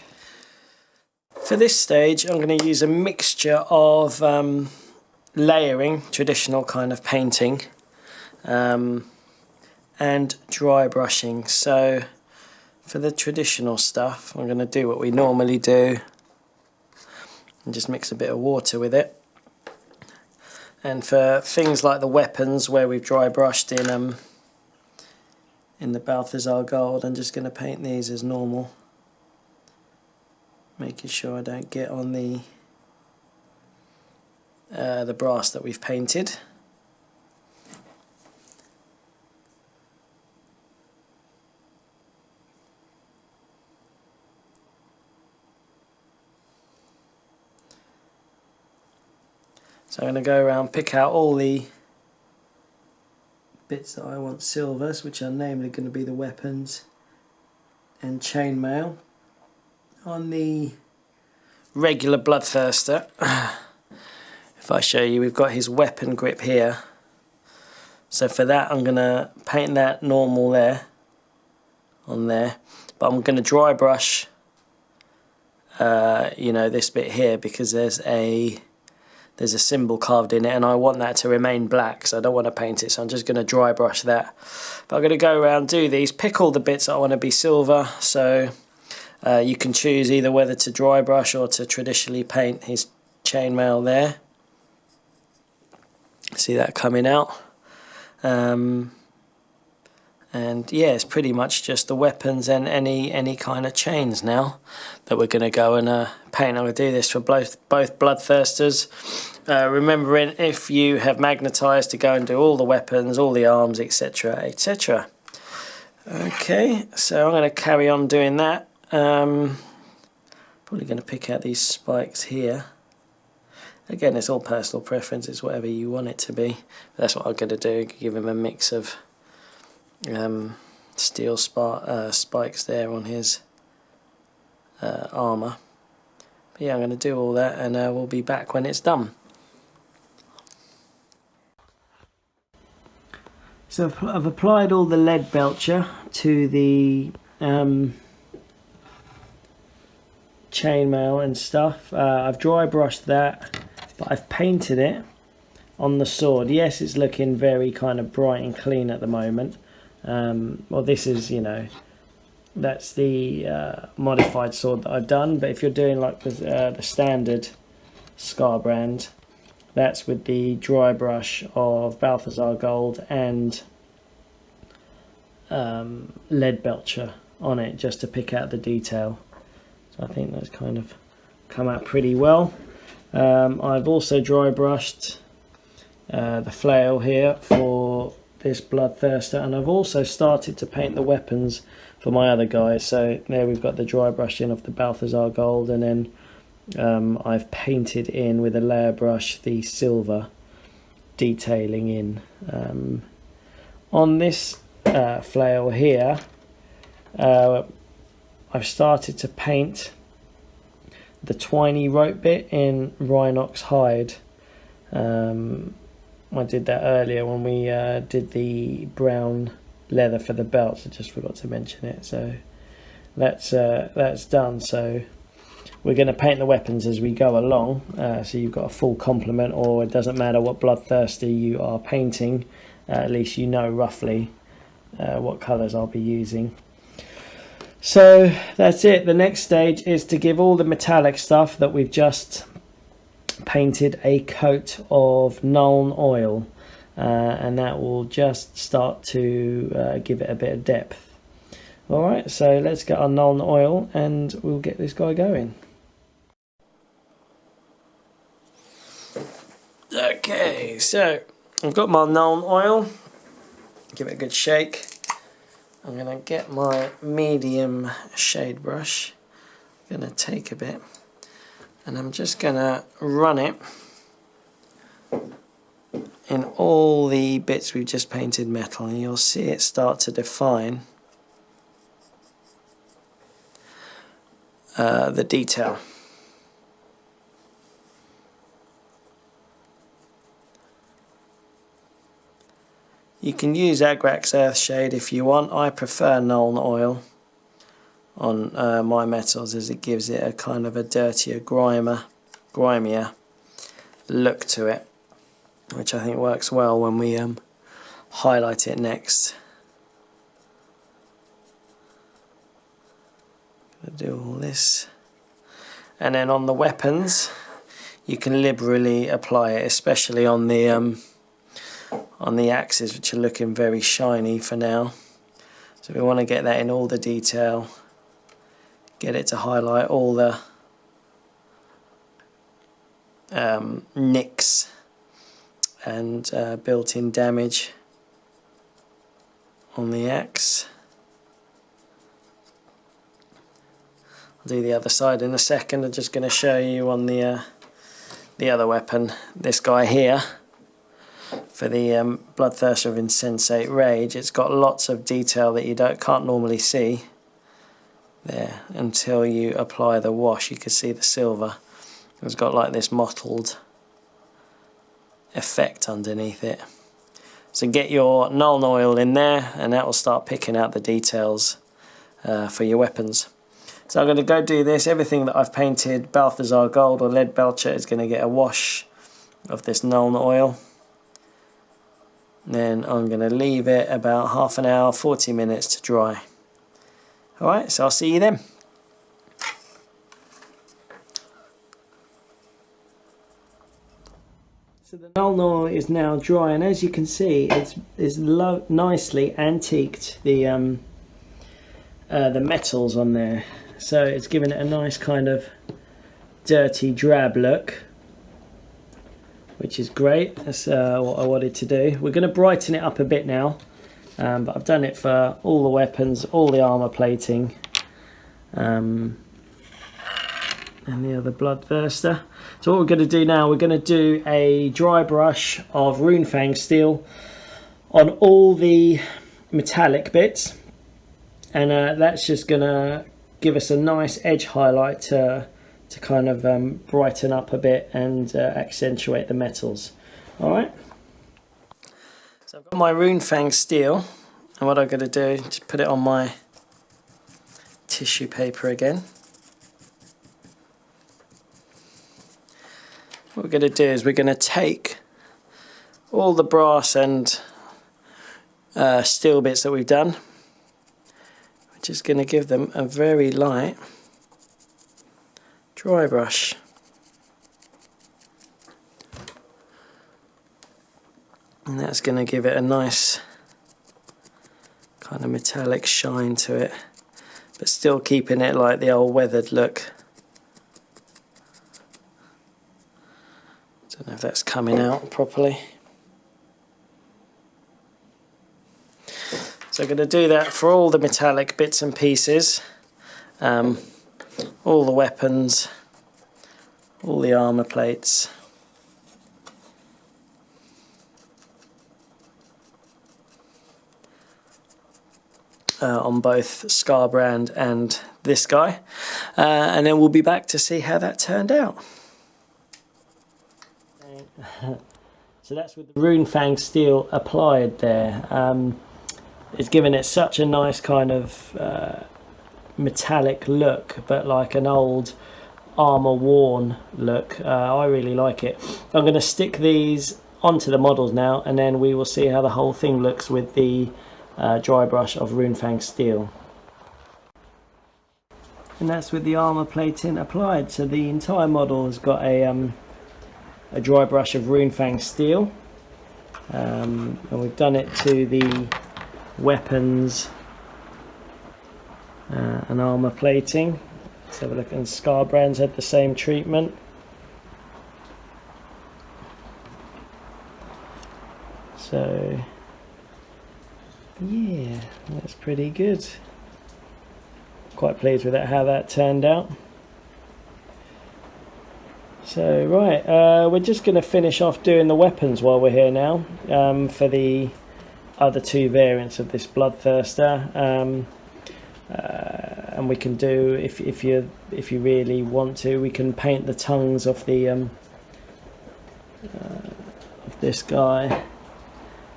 For this stage I'm going to use a mixture of layering, traditional kind of painting, and dry brushing. So for the traditional stuff, I'm going to do what we normally do and just mix a bit of water with it. And for things like the weapons where we've dry brushed in the Balthasar Gold, I'm just going to paint these as normal, making sure I don't get on the brass that we've painted. So I'm going to go around, pick out all the bits that I want silvers, which are namely going to be the weapons and chainmail. On the regular Bloodthirster, if I show you, we've got his weapon grip here. So for that I'm going to paint that normal there, on there. But I'm going to dry brush, you know, this bit here, because there's a symbol carved in it and I want that to remain black, so I don't want to paint it, so I'm just going to dry brush that. But I'm going to go around, do these, pick all the bits that I want to be silver, so you can choose either whether to dry brush or to traditionally paint his chainmail there. See that coming out. And yeah, it's pretty much just the weapons and any kind of chains now that we're going to go and paint. I'm going to do this for both Bloodthirsters. Remembering, if you have magnetized, to go and do all the weapons, all the arms, etc, etc. Okay, so I'm going to carry on doing that. Probably going to pick out these spikes here. Again, it's all personal preference, it's whatever you want it to be. But that's what I'm going to do, give him a mix of steel spikes there on his armour. But yeah, I'm going to do all that, and we'll be back when it's done. So I've applied all the Leadbelcher to the chainmail and stuff. I've dry brushed that, but I've painted it on the sword. Yes, it's looking very kind of bright and clean at the moment. Well, this is, you know, that's the modified sword that I've done, but if you're doing like the standard Skarbrand, that's with the dry brush of Balthasar Gold and Leadbelcher on it, just to pick out the detail. So I think that's kind of come out pretty well. I've also dry brushed the flail here for this Bloodthirster, and I've also started to paint the weapons for my other guys. So there we've got the dry brushing of the Balthasar Gold, and then I've painted in with a layer brush the silver detailing in. On this flail here, I've started to paint the twiny rope bit in Rhinox Hide. I did that earlier when we did the brown leather for the belts. I just forgot to mention it. So that's done. So we're going to paint the weapons as we go along. So you've got a full complement, or it doesn't matter what Bloodthirster you are painting. At least you know roughly what colours I'll be using. So that's it. The next stage is to give all the metallic stuff that we've just painted a coat of Nuln Oil, and that will just start to give it a bit of depth. Alright, so let's get our Nuln Oil and we'll get this guy going. Okay, so I've got my Nuln Oil. Give it a good shake. I'm going to get my medium shade brush. I'm going to take a bit, and I'm just going to run it in all the bits we've just painted metal, and you'll see it start to define the detail. You can use Agrax Earthshade if you want. I prefer Nuln Oil on my metals, as it gives it a kind of a dirtier, grimier look to it, which I think works well when we highlight it next. Gonna do all this, and then on the weapons you can liberally apply it, especially on the axes, which are looking very shiny for now. So we want to get that in all the detail, get it to highlight all the nicks and built-in damage on the axe. I'll do the other side in a second. I'm just going to show you on the other weapon, this guy here. For the Bloodthirster of Insensate Rage, it's got lots of detail that you can't normally see there until you apply the wash. You can see the silver. It's got like this mottled effect underneath it. So get your Nuln Oil in there, and that will start picking out the details for your weapons. So I'm going to go do this. Everything that I've painted Balthasar Gold or Leadbelcher is going to get a wash of this Nuln Oil. Then I'm going to leave it about half an hour, 40 minutes to dry. Alright, so I'll see you then. So the Nuln Oil is now dry, and as you can see, it's nicely antiqued the metals on there. So it's given it a nice kind of dirty drab look, which is great. That's what I wanted to do. We're going to brighten it up a bit now, but I've done it for all the weapons, all the armor plating, and the other Bloodthirster. So what we're going to do now, we're going to do a dry brush of Runefang Steel on all the metallic bits, and that's just going to give us a nice edge highlight to kind of brighten up a bit and accentuate the metals. Alright, so I've got my Runefang Steel, and what I'm going to do is just put it on my tissue paper again. What we're going to do is we're going to take all the brass and steel bits that we've done. We're just going to give them a very light dry brush. And that's going to give it a nice kind of metallic shine to it, but still keeping it like the old weathered look. Don't know if that's coming out properly. So I'm going to do that for all the metallic bits and pieces, all the weapons, all the armor plates. On both Skarbrand and this guy, and then we'll be back to see how that turned out. So that's with the Runefang Steel applied there. It's given it such a nice kind of metallic look, but like an old armor worn look. I really like it. I'm going to stick these onto the models now, and then we will see how the whole thing looks with the dry brush of Runefang Steel. And that's with the armor plating applied. So the entire model has got a dry brush of Runefang Steel, and we've done it to the weapons and armor plating. Let's have a look, and Skarbrand's had the same treatment. So yeah, that's pretty good. Quite pleased with that, how that turned out. So right, we're just going to finish off doing the weapons while we're here now, for the other two variants of this Bloodthirster, and we can do, if you really want to, we can paint the tongues of the of this guy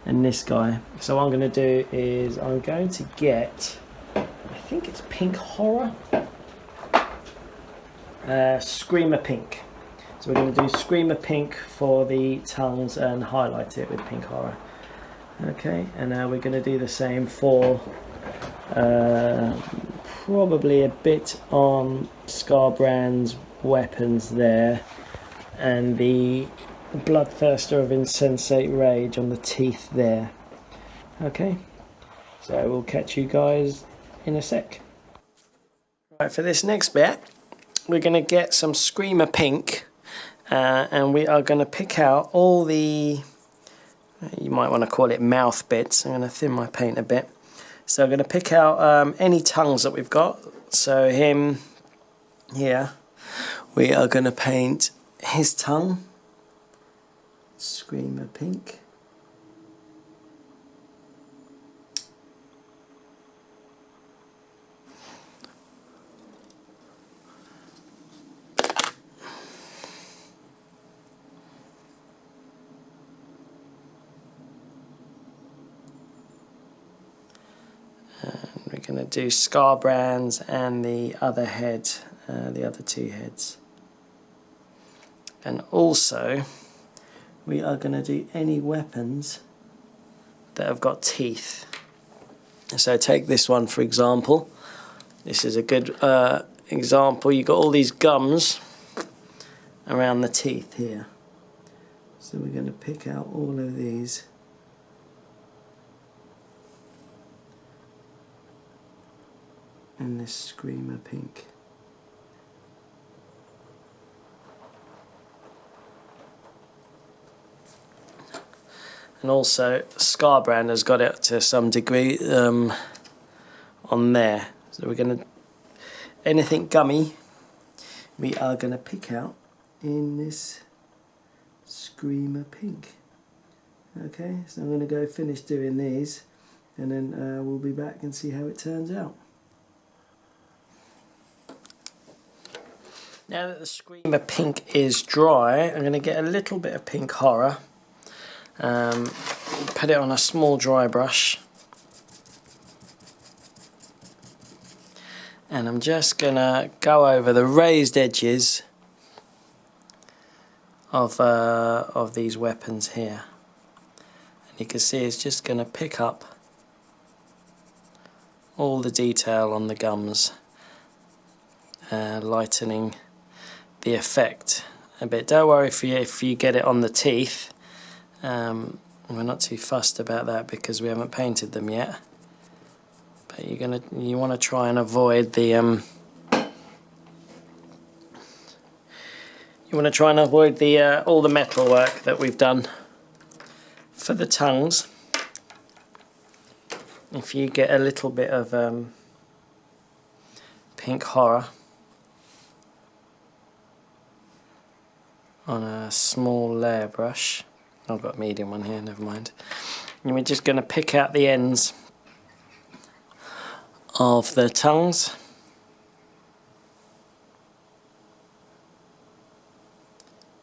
and this guy. So what I'm going to do is I'm going to get, I think it's Pink Horror, Screamer Pink. So we're going to do Screamer Pink for the tongues and highlight it with Pink Horror. Okay, and now we're going to do the same for probably a bit on Skarbrand's weapons there, and the Bloodthirster of Insensate Rage on the teeth there. Okay, so we'll catch you guys in a sec. Right, for this next bit, we're going to get some Screamer Pink, and we are going to pick out all the, you might want to call it mouth bits. I'm going to thin my paint a bit. So I'm going to pick out any tongues that we've got. So him here, we are going to paint his tongue, Screamer Pink. We're going to do Skarbrand's and the other head, the other two heads. And also, we are going to do any weapons that have got teeth. So take this one for example. This is a good example. You've got all these gums around the teeth here. So we're going to pick out all of these. And this Screamer Pink. And also Skarbrand has got it to some degree on there. So we're going to, anything gummy, we are going to pick out in this Screamer Pink. Okay, so I'm going to go finish doing these, and then we'll be back and see how it turns out. Now that the Screamer Pink is dry, I'm going to get a little bit of Pink Horror, put it on a small dry brush, and I'm just going to go over the raised edges of these weapons here. And you can see it's just going to pick up all the detail on the gums, lightening the effect a bit. Don't worry if you get it on the teeth. We're not too fussed about that because we haven't painted them yet. But you want to try and avoid the all the metal work that we've done for the tongues. If you get a little bit of Pink Horror on a small layer brush, I've got a medium one here, never mind. And we're just going to pick out the ends of the tongues.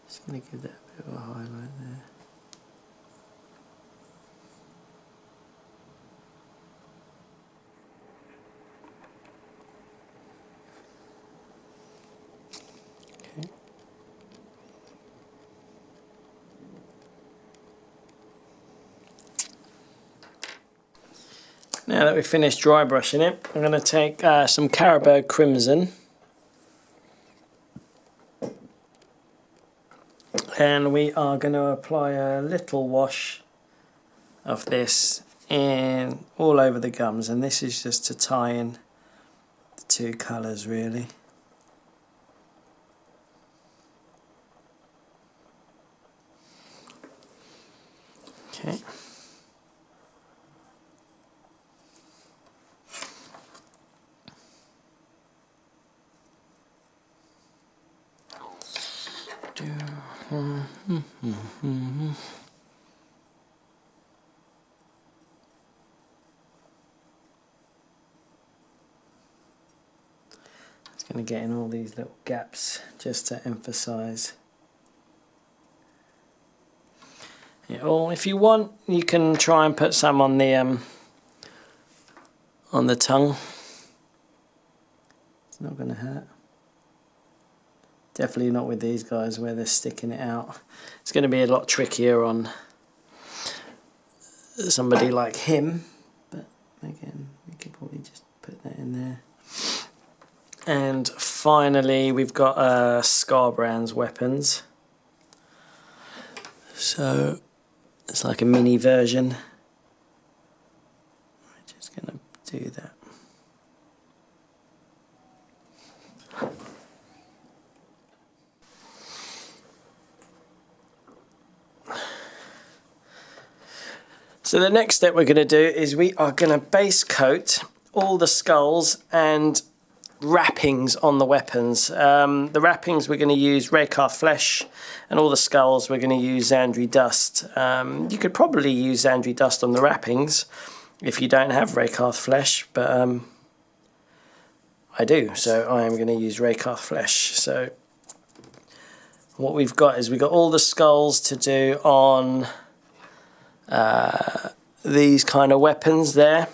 Just going to give that a bit of a highlight there. Okay. Now that we've finished dry brushing it, I'm going to take some Carroburg Crimson, and we are going to apply a little wash of this in all over the gums, and this is just to tie in the two colours really. Okay. It's going to get in all these little gaps just to emphasise. Yeah, or if you want, you can try and put some on the tongue. It's not going to hurt. Definitely not with these guys where they're sticking it out. It's going to be a lot trickier on somebody like him, but again, we could probably just put that in there. And finally, we've got Skarbrand's weapons. So it's like a mini version. We're just going to do that. So the next step we're going to do is we are going to base coat all the skulls and wrappings on the weapons. The wrappings we're going to use Rakarth Flesh, and all the skulls we're going to use Zandri Dust. You could probably use Zandri Dust on the wrappings if you don't have Rakarth Flesh, but I do, so I am going to use Rakarth Flesh. So what we've got is we've got all the skulls to do on these kind of weapons there,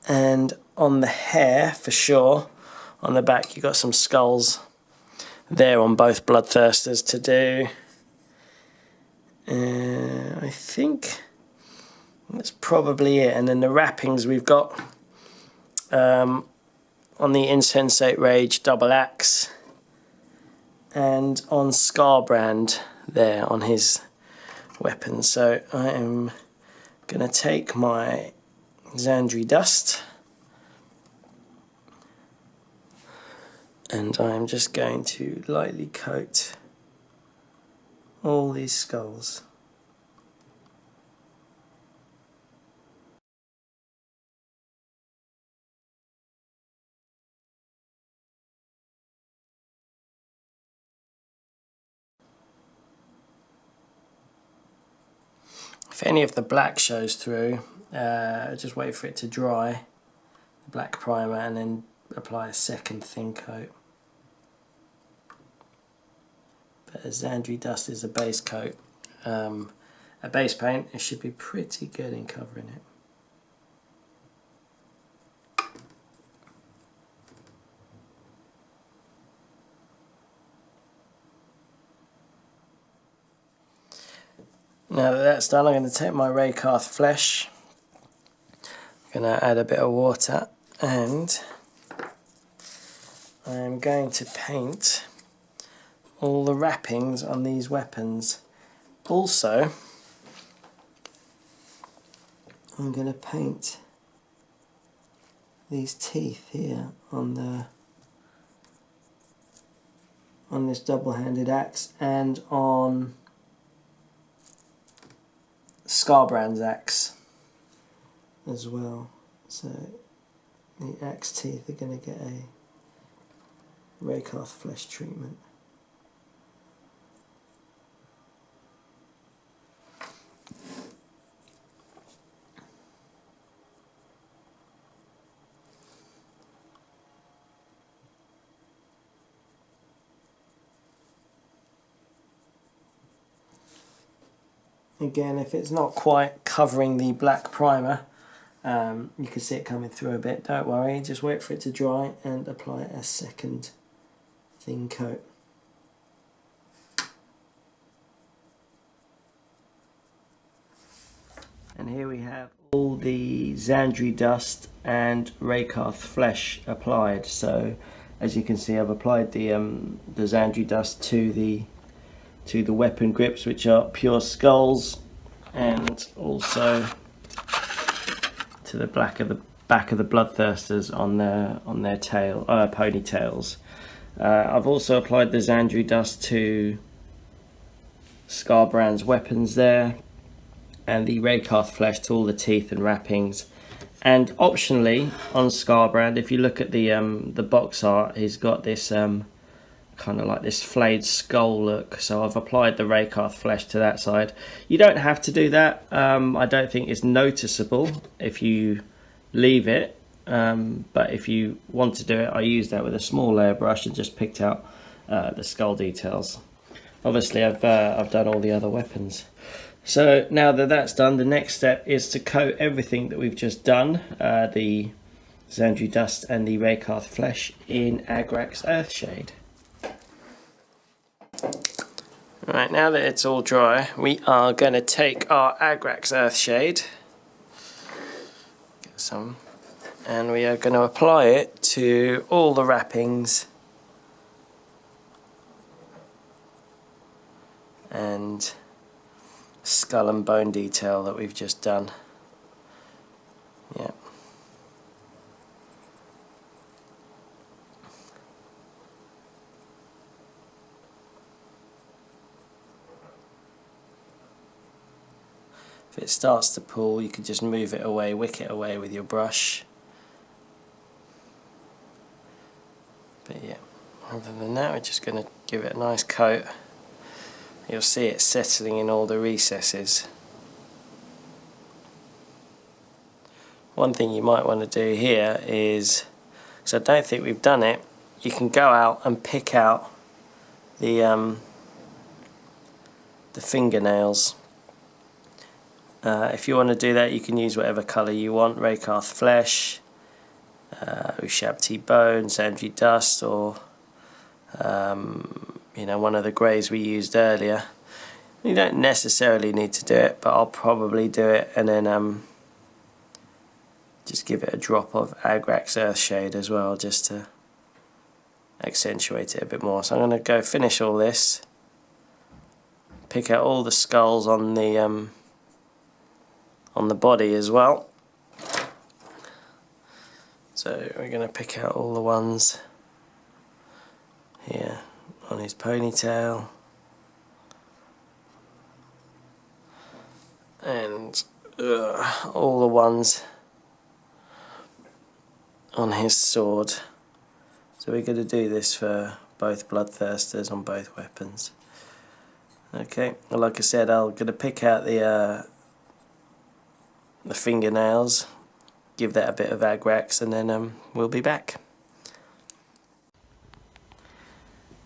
and on the hair for sure. On the back you've got some skulls there on both Bloodthirsters to do. I think that's probably it. And then the wrappings we've got on the Insensate Rage double axe, and on Skarbrand there on his weapon. So I am going to take my Zandri Dust and I am just going to lightly coat all these skulls. If any of the black shows through, just wait for it to dry, the black primer, and then apply a second thin coat. But as Zandri Dust is a base coat, a base paint, it should be pretty good in covering it. Now that that's done, I'm going to take my Rakarth Flesh, I'm going to add a bit of water, and I'm going to paint all the wrappings on these weapons. Also, I'm going to paint these teeth here on this double-handed axe and on Skarbrand's axe as well. So the axe teeth are going to get a Rakarth Flesh treatment. Again, if it's not quite covering the black primer, you can see it coming through a bit. Don't worry, just wait for it to dry and apply a second thin coat. And here we have all the Zandri Dust and Rakarth Flesh applied. So as you can see, I've applied the Zandri Dust to the weapon grips, which are pure skulls, and also to the back of the Bloodthirsters on their tail ponytails. I've also applied the Zandri Dust to Skarbrand's weapons there, and the Rakarth Flesh to all the teeth and wrappings. And optionally on Skarbrand, if you look at the box art, he's got this kind of like this flayed skull look, so I've applied the Rakarth Flesh to that side. You don't have to do that. I don't think it's noticeable if you leave it, but if you want to do it, I used that with a small layer brush and just picked out the skull details. Obviously I've done all the other weapons. So now that that's done, the next step is to coat everything that we've just done, the Zandri Dust and the Rakarth Flesh, in Agrax Earthshade. Right, now that it's all dry, we are going to take our Agrax Earthshade, get some, and we are going to apply it to all the wrappings and skull and bone detail that we've just done. Yeah. If it starts to pull, you can just move it away, wick it away with your brush. But yeah, other than that, we're just going to give it a nice coat. You'll see it settling in all the recesses. One thing you might want to do here is, because I don't think we've done it, you can go out and pick out the fingernails. If you want to do that, you can use whatever colour you want, Rakarth Flesh, Ushabit Bone, Zandri Dust, or you know, one of the greys we used earlier. You don't necessarily need to do it, but I'll probably do it and then just give it a drop of Agrax Earthshade as well, just to accentuate it a bit more. So I'm going to go finish all this, pick out all the skulls on the body as well. So we're going to pick out all the ones here on his ponytail, and all the ones on his sword. So we're going to do this for both Bloodthirsters on both weapons. Okay, well, like I said, I'm going to pick out the fingernails, give that a bit of Agrax, and then we'll be back.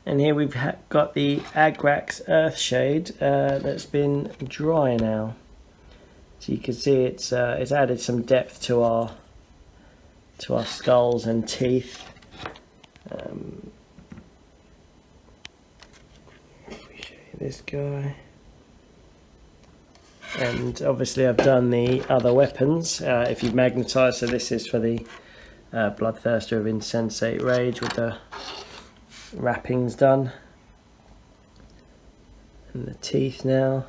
And here we've got the Agrax Earthshade that's been dry now. So you can see it's added some depth to our skulls and teeth. Let me show you this guy. And obviously I've done the other weapons if you've magnetised. So this is for the Bloodthirster of Insensate Rage with the wrappings done. And the teeth now.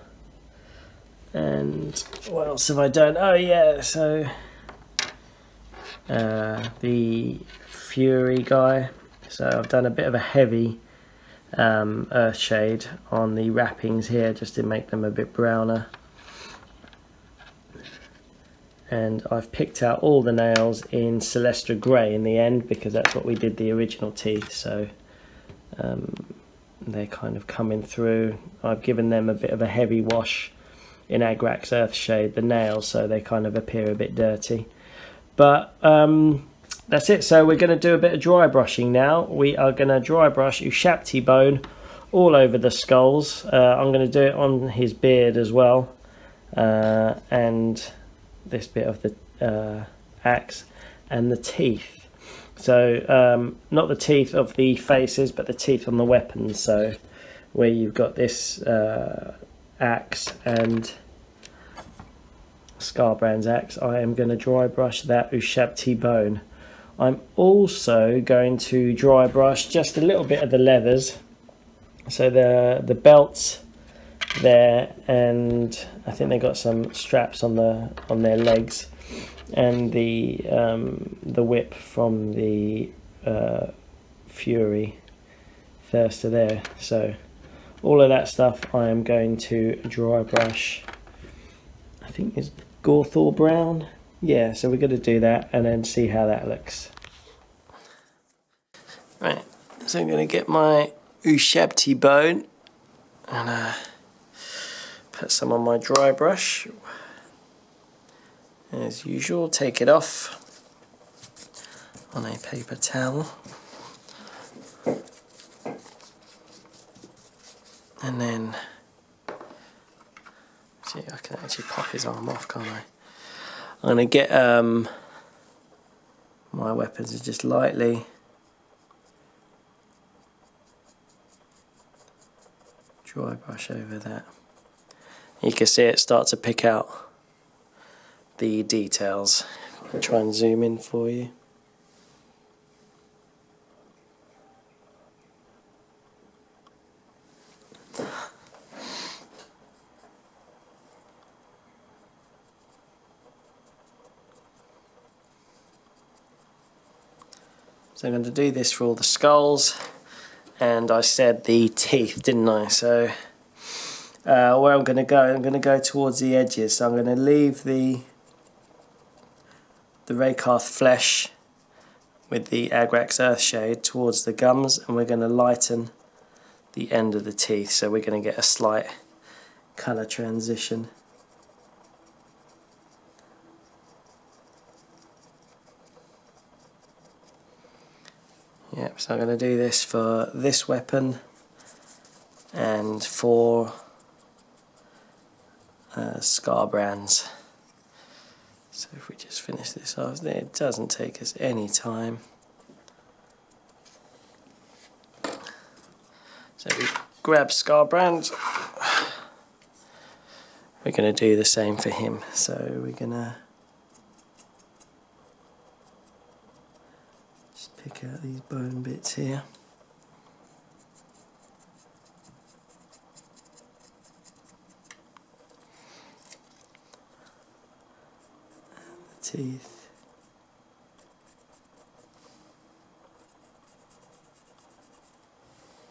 And what else have I done? Oh yeah, so the Fury guy. So I've done a bit of a heavy Earthshade on the wrappings here just to make them a bit browner. And I've picked out all the nails in Celestra Grey in the end because that's what we did the original teeth, so they're kind of coming through. I've given them a bit of a heavy wash in Agrax Earthshade, the nails, so they kind of appear a bit dirty. But that's it. So we're going to do a bit of dry brushing now. We are going to dry brush Ushabit Bone all over the skulls. I'm going to do it on his beard as well, and this bit of the axe and the teeth. So not the teeth of the faces, but the teeth on the weapons. So where you've got this axe and Skarbrand's axe, I am going to dry brush that Ushabit Bone. I'm also going to dry brush just a little bit of the leathers, so the belts there, and I think they got some straps on their legs, and the whip from the Fury Thirster there. So all of that stuff I am going to dry brush. I think it's Gorthor Brown. Yeah, so we're going to do that and then see how that looks. Right, so I'm going to get my Ushabit Bone and put some on my dry brush. As usual, take it off on a paper towel. And then, see, I can actually pop his arm off, can't I? I'm going to get my weapons and just lightly dry brush over that. You can see it start to pick out the details. I'll try and zoom in for you. So I'm going to do this for all the skulls, and I said the teeth, didn't I? So where I'm going to go towards the edges. So I'm going to leave the Rakarth Flesh with the Agrax Earthshade towards the gums, and we're going to lighten the end of the teeth, so we're going to get a slight colour transition. Yep, so I'm going to do this for this weapon and for Skarbrand's. So if we just finish this off there, it doesn't take us any time. So we grab Skarbrand. We're going to do the same for him. So we're going to just pick out these bone bits here. teeth.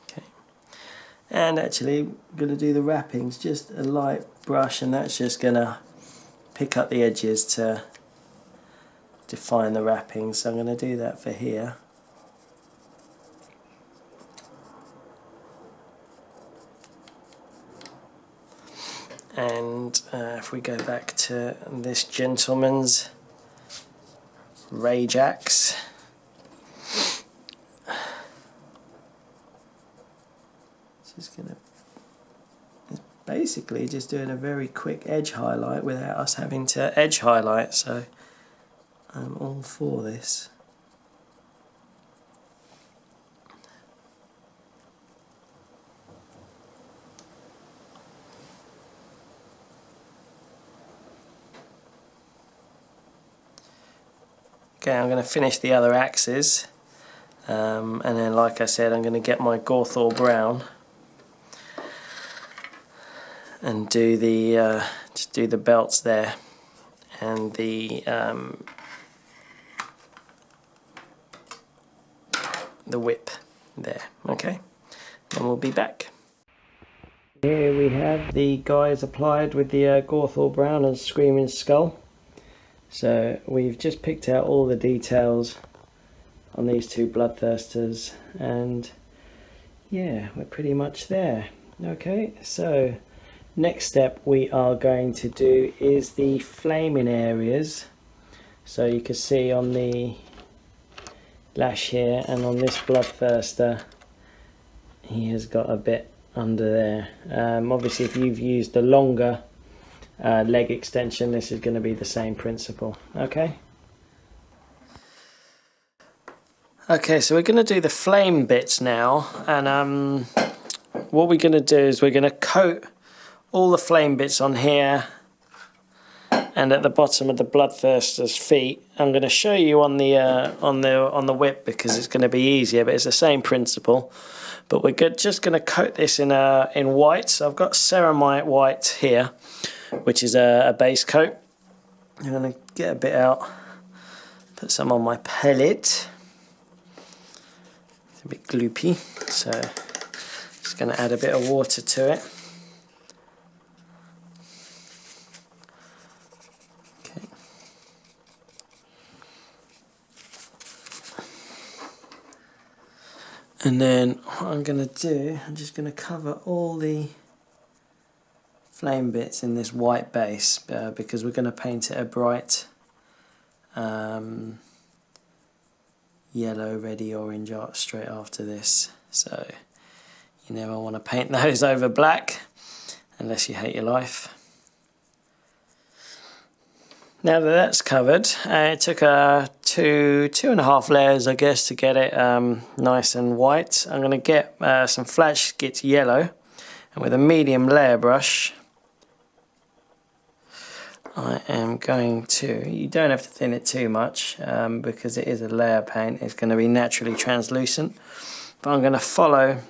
Okay, and actually I'm going to do the wrappings, just a light brush, and that's just going to pick up the edges to define the wrappings. So I'm going to do that for here. And if we go back to this gentleman's Rage Axe, just going to, it's basically just doing a very quick edge highlight without us having to edge highlight, so I'm all for this. Okay, I'm going to finish the other axes, and then, like I said, I'm going to get my Gorthor Brown and do the just do the belts there and the whip there. Okay, then we'll be back. Here we have the guys applied with the Gorthor Brown and Screaming Skull. So we've just picked out all the details on these two Bloodthirsters, and yeah, we're pretty much there. Okay, so next step we are going to do is the flaming areas. So you can see on the lash here and on this Bloodthirster, he has got a bit under there. Obviously if you've used the longer leg extension, this is going to be the same principle. Okay, so we're going to do the flame bits now, and what we're going to do is we're going to coat all the flame bits on here and at the bottom of the Bloodthirster's feet. I'm going to show you on the whip because it's going to be easier, but it's the same principle. But we're just going to coat this in white. So I've got Ceramite White here, which is a base coat. I'm going to get a bit out, put some on my palette. It's a bit gloopy, so just going to add a bit of water to it. Okay. And then what I'm going to do, I'm just going to cover all the flame bits in this white base because we're going to paint it a bright yellow, reddy orange art straight after this. So you never want to paint those over black unless you hate your life. Now that that's covered, it took 2.5 layers, I guess, to get it nice and white. I'm going to get some Flash Gitz Yellow, and with a medium layer brush, I am going to, you don't have to thin it too much because it is a layer paint, it's going to be naturally translucent, but I'm going to follow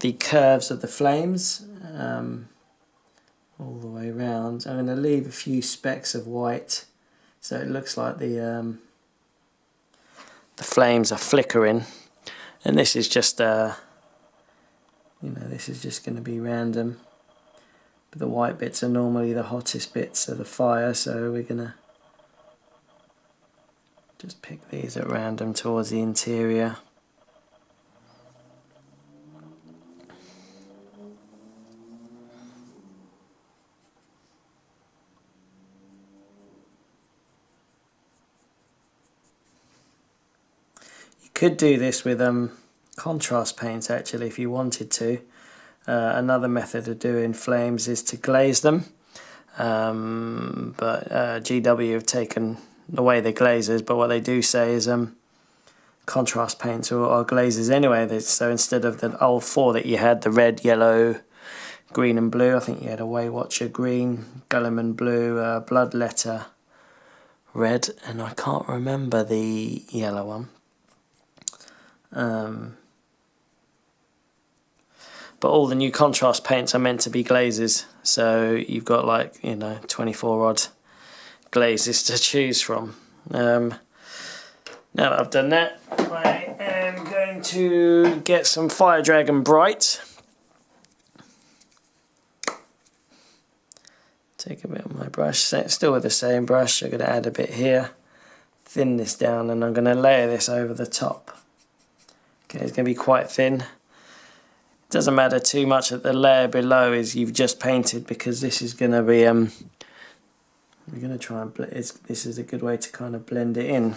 the curves of the flames all the way around. I'm going to leave a few specks of white so it looks like the flames are flickering, and this is just this is just going to be random. The white bits are normally the hottest bits of the fire, so we're going to just pick these at random towards the interior. You could do this with contrast paints actually if you wanted to. Another method of doing flames is to glaze them, but GW have taken away the glazes, but what they do say is contrast paints are glazes anyway. So instead of the old four that you had, the red, yellow, green and blue, I think you had a Waywatcher green, Gulliman blue, Bloodletter red, and I can't remember the yellow one. But all the new contrast paints are meant to be glazes, so you've got 24 odd glazes to choose from. Now that I've done that, I am going to get some Fire Dragon Bright. Take a bit of my brush, still with the same brush. I'm going to add a bit here, thin this down, and I'm going to layer this over the top. Okay, it's going to be quite thin. It doesn't matter too much that the layer below is you've just painted, because this is going to be we're going to try and this is a good way to kind of blend it in.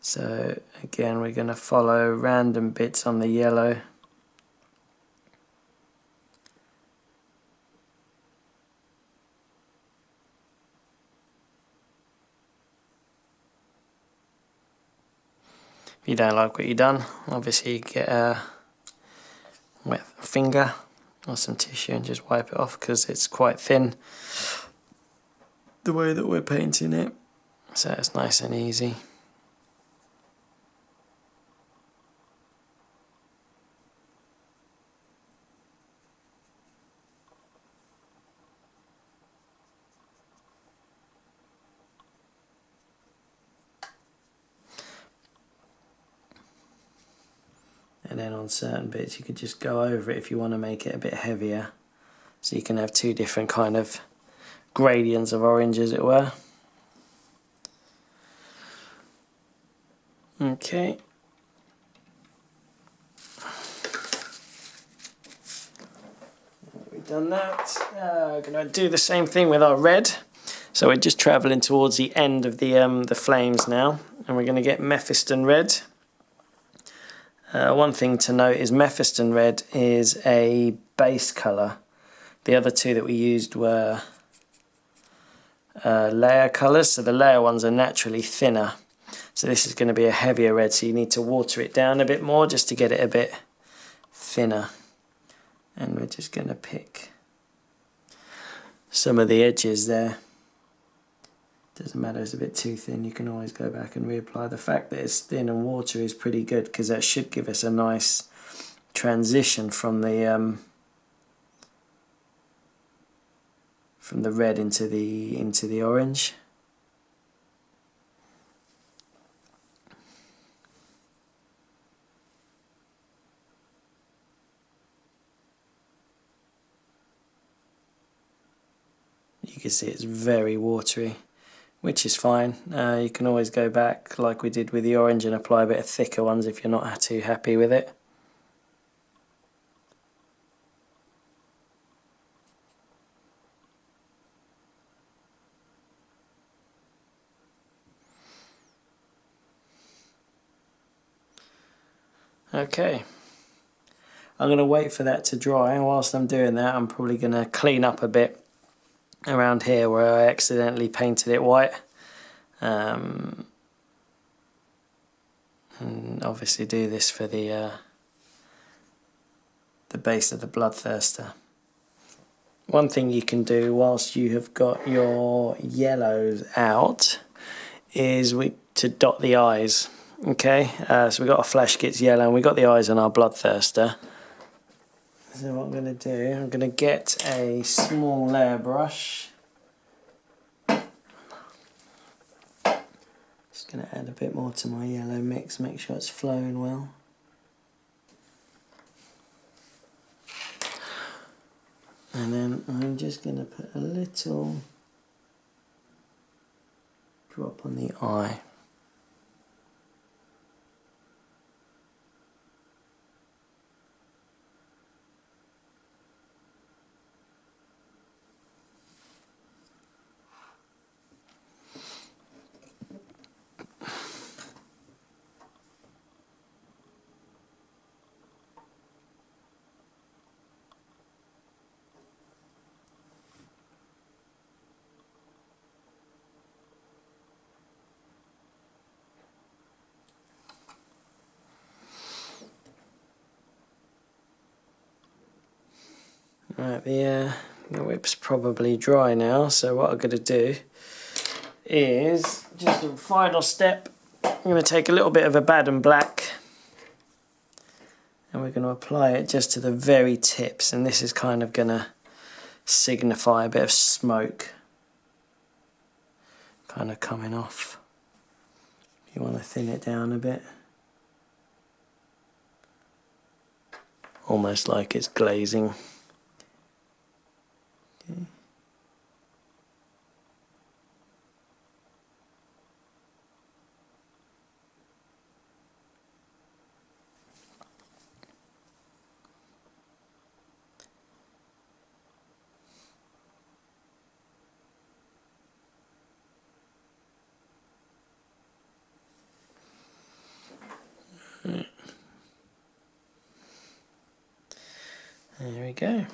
So again, we're going to follow random bits on the yellow. If you don't like what you've done, obviously you get a wet finger or some tissue and just wipe it off, because it's quite thin the way that we're painting it, so it's nice and easy. And then on certain bits you could just go over it if you want to make it a bit heavier, so you can have two different kind of gradients of orange, as it were. Okay. We've done that. We're going to do the same thing with our red. So we're just travelling towards the end of the flames now, and we're going to get Mephiston Red. One thing to note is Mephiston Red is a base colour. The other two that we used were layer colours, so the layer ones are naturally thinner. So this is going to be a heavier red, so you need to water it down a bit more just to get it a bit thinner. And we're just going to pick some of the edges there. Doesn't matter, it's a bit too thin, you can always go back and reapply. The fact that it's thin and water is pretty good, because that should give us a nice transition from the red into the orange. You can see it's very watery, which is fine. You can always go back like we did with the orange and apply a bit of thicker ones if you're not too happy with it. Okay, I'm going to wait for that to dry, and whilst I'm doing that I'm probably going to clean up a bit around here where I accidentally painted it white, and obviously do this for the base of the Bloodthirster. One thing you can do whilst you have got your yellows out is to dot the eyes. Okay, so we've got our flesh Gitz yellow and we've got the eyes on our Bloodthirster. So what I'm going to do, I'm going to get a small layer brush. Just going to add a bit more to my yellow mix, make sure it's flowing well. And then I'm just going to put a little drop on the eye. Right, the whip's probably dry now, so what I'm going to do is, just a final step, I'm going to take a little bit of Abaddon Black and we're going to apply it just to the very tips, and this is kind of going to signify a bit of smoke. kind of coming off. You want to thin it down a bit. Almost like it's glazing. Okay. There we go.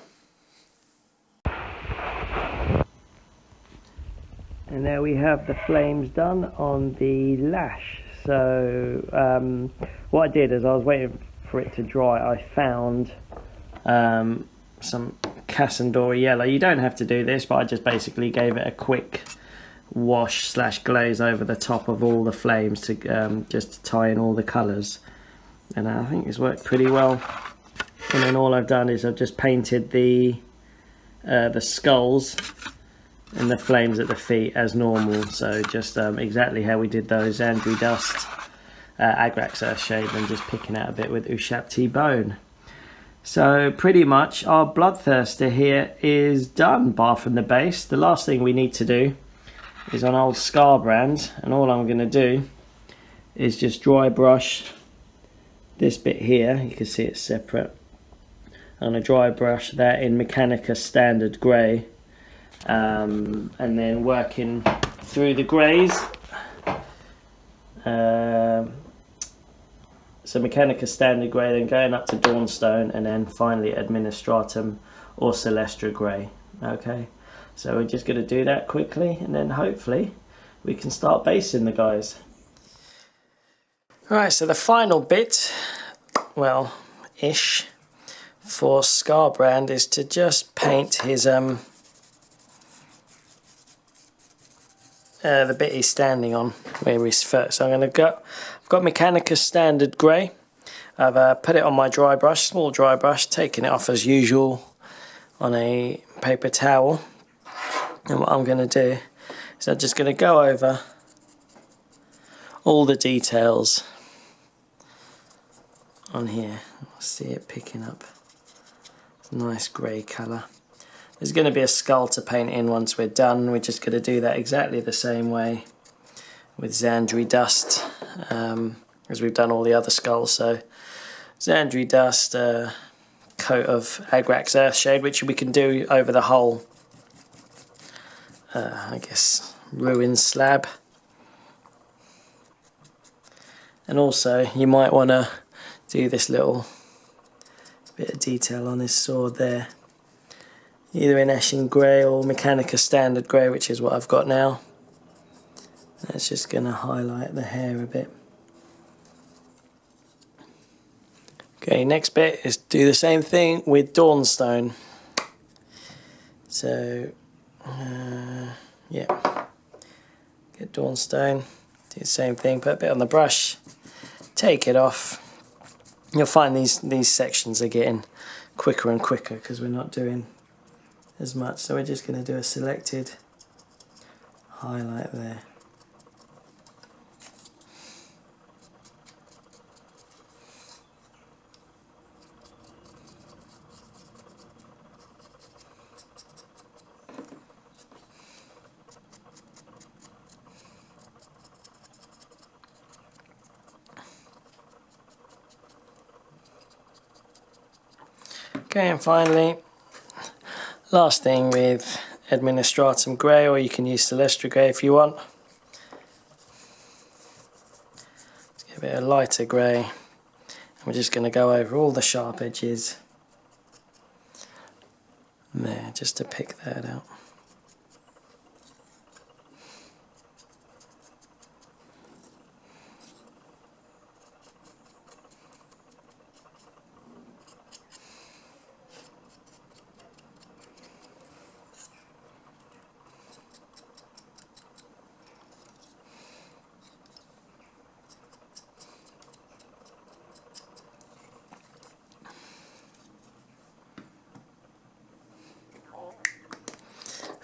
And there we have the flames done on the lash. So what I did is I was waiting for it to dry. I found some Yriel Yellow. You don't have to do this, but I just basically gave it a quick wash slash glaze over the top of all the flames to just to tie in all the colours. And I think it's worked pretty well. And then all I've done is I've just painted the skulls and the flames at the feet as normal. So just exactly how we did those. Zandri Dust, Agrax Earthshade, and just picking out a bit with Ushabit Bone. So pretty much our Bloodthirster here is done, bar from the base. The last thing we need to do is on old Skarbrand, and all I'm going to do is just dry brush this bit here. You can see it's separate. I'm going to dry brush that in Mechanicus Standard Grey, and then working through the greys. So Mechanicus Standard Grey, then going up to Dawnstone, and then finally Administratum or Celestra Grey. Okay, so we're just going to do that quickly, and then hopefully we can start basing the guys. Right, so the final bit, well, ish, for Skarbrand is to just paint his the bit he's standing on, where he's first. So I'm going to go. I've got Mechanicus Standard Grey. I've put it on my dry brush, small dry brush, taking it off as usual on a paper towel. And what I'm going to do is I'm just going to go over all the details on here. See it picking up. Nice grey colour. There's going to be a skull to paint in once we're done. We're just going to do that exactly the same way with Zandri Dust as we've done all the other skulls. So Zandri Dust, coat of Agrax Earthshade, which we can do over the whole, I guess, ruined slab. And also you might want to do this little bit of detail on his sword there, either in Ashen Grey or Mechanicus Standard Grey, which is what I've got now. That's just going to highlight the hair a bit. Okay, next bit is do the same thing with Dawnstone. So yeah, get Dawnstone, do the same thing, put a bit on the brush, take it off. You'll find these sections are getting quicker and quicker because we're not doing as much. So we're just going to do a selected highlight there. Okay, and finally, last thing with Administratum Grey, or you can use Celestra Grey if you want. Let's get a bit of lighter grey. And we're just going to go over all the sharp edges there, just to pick that out.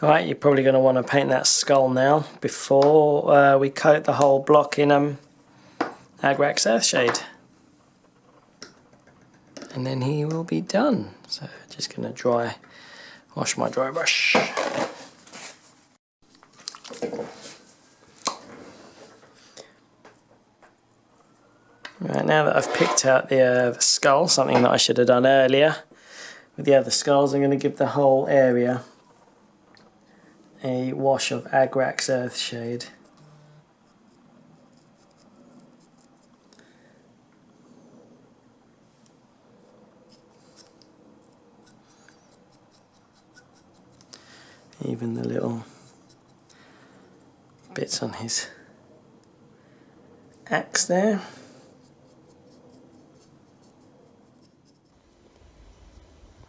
Alright, you're probably going to want to paint that skull now before we coat the whole block in Agrax Earthshade. And then he will be done. So just going to wash my dry brush. Right, now that I've picked out the skull, something that I should have done earlier with the other skulls, I'm going to give the whole area a wash of Agrax Earthshade. Even the little bits on his axe there.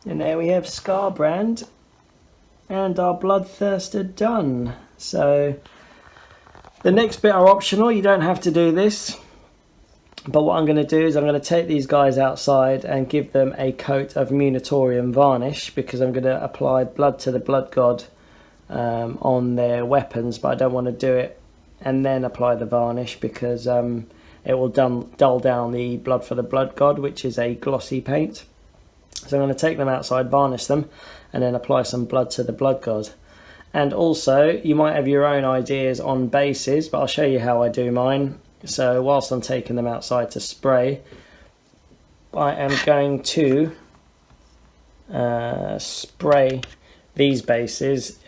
And there we have Skarbrand and our Bloodthirster done. So the next bit are optional, you don't have to do this. But what I'm going to do is I'm going to take these guys outside and give them a coat of Munitorium varnish, because I'm going to apply blood to the blood god on their weapons, but I don't want to do it and then apply the varnish, because it will dull down the blood for the blood god, which is a glossy paint. So I'm going to take them outside, varnish them, and then apply some blood to the blood god. And also, you might have your own ideas on bases, but I'll show you how I do mine. So whilst I'm taking them outside to spray, I am going to spray these bases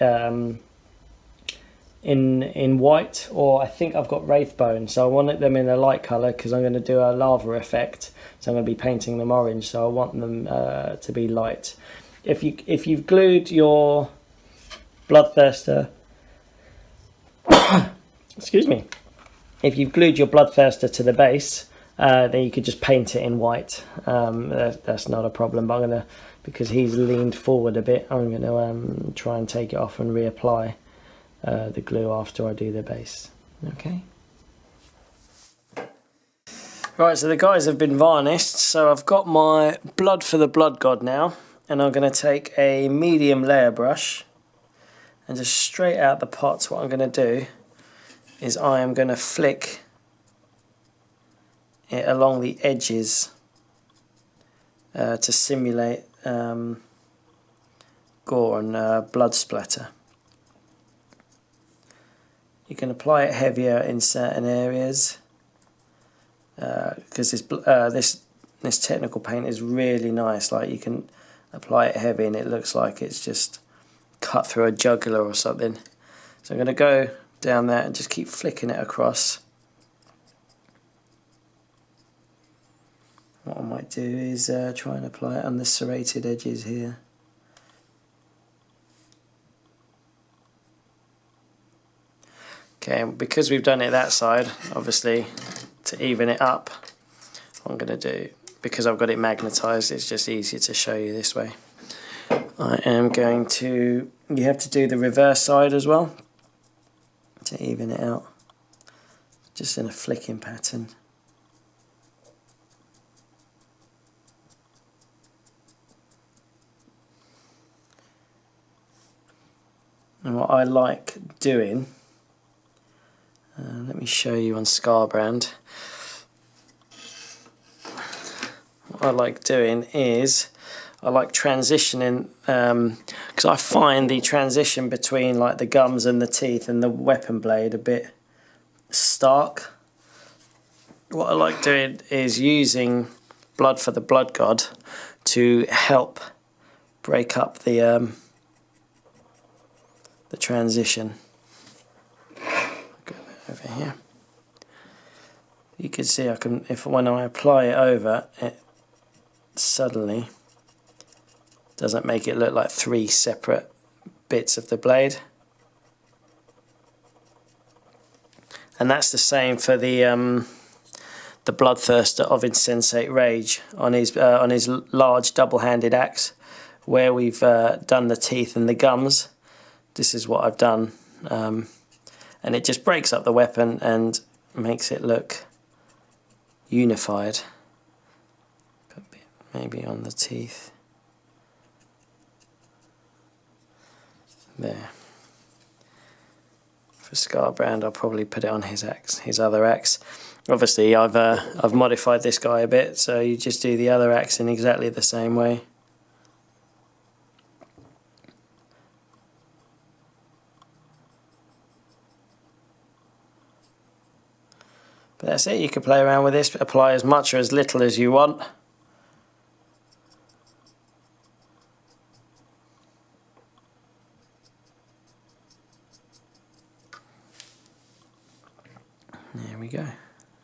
in white, or I think I've got Wraithbone, so I want them in a light colour because I'm going to do a lava effect. So I'm going to be painting them orange, so I want them to be light. If you've glued your Bloodthirster, excuse me, if you've glued your Bloodthirster to the base, then you could just paint it in white. That's not a problem. But I'm going to, because he's leaned forward a bit, I'm going to try and take it off and reapply the glue after I do the base. Okay. Right, so the guys have been varnished, so I've got my blood for the blood god now, and I'm going to take a medium layer brush and just straight out the pots. What I'm going to do is I am going to flick it along the edges to simulate gore and blood splatter. You can apply it heavier in certain areas, because this technical paint is really nice. Like, you can apply it heavy and it looks like it's just cut through a jugular or something. So I'm going to go down there and just keep flicking it across. What I might do is try and apply it on the serrated edges here. Okay, because we've done it that side, obviously, to even it up, what I'm going to do, because I've got it magnetised, it's just easier to show you this way. I am going to, you have to do the reverse side as well to even it out, just in a flicking pattern. And what I like doing, let me show you on Skarbrand. What I like doing is I like transitioning, because I find the transition between like the gums and the teeth and the weapon blade a bit stark. What I like doing is using blood for the blood god to help break up the transition. Go over here. You can see I can, when I apply it over, it suddenly doesn't make it look like three separate bits of the blade. And that's the same for the Bloodthirster of Insensate Rage on his large double-handed axe, where we've done the teeth and the gums. This is what I've done, and it just breaks up the weapon and makes it look unified. Put a bit maybe on the teeth. There. For Skarbrand, I'll probably put it on his axe, his other axe. Obviously, I've modified this guy a bit, so you just do the other axe in exactly the same way. But that's it, you can play around with this, apply as much or as little as you want. There we go.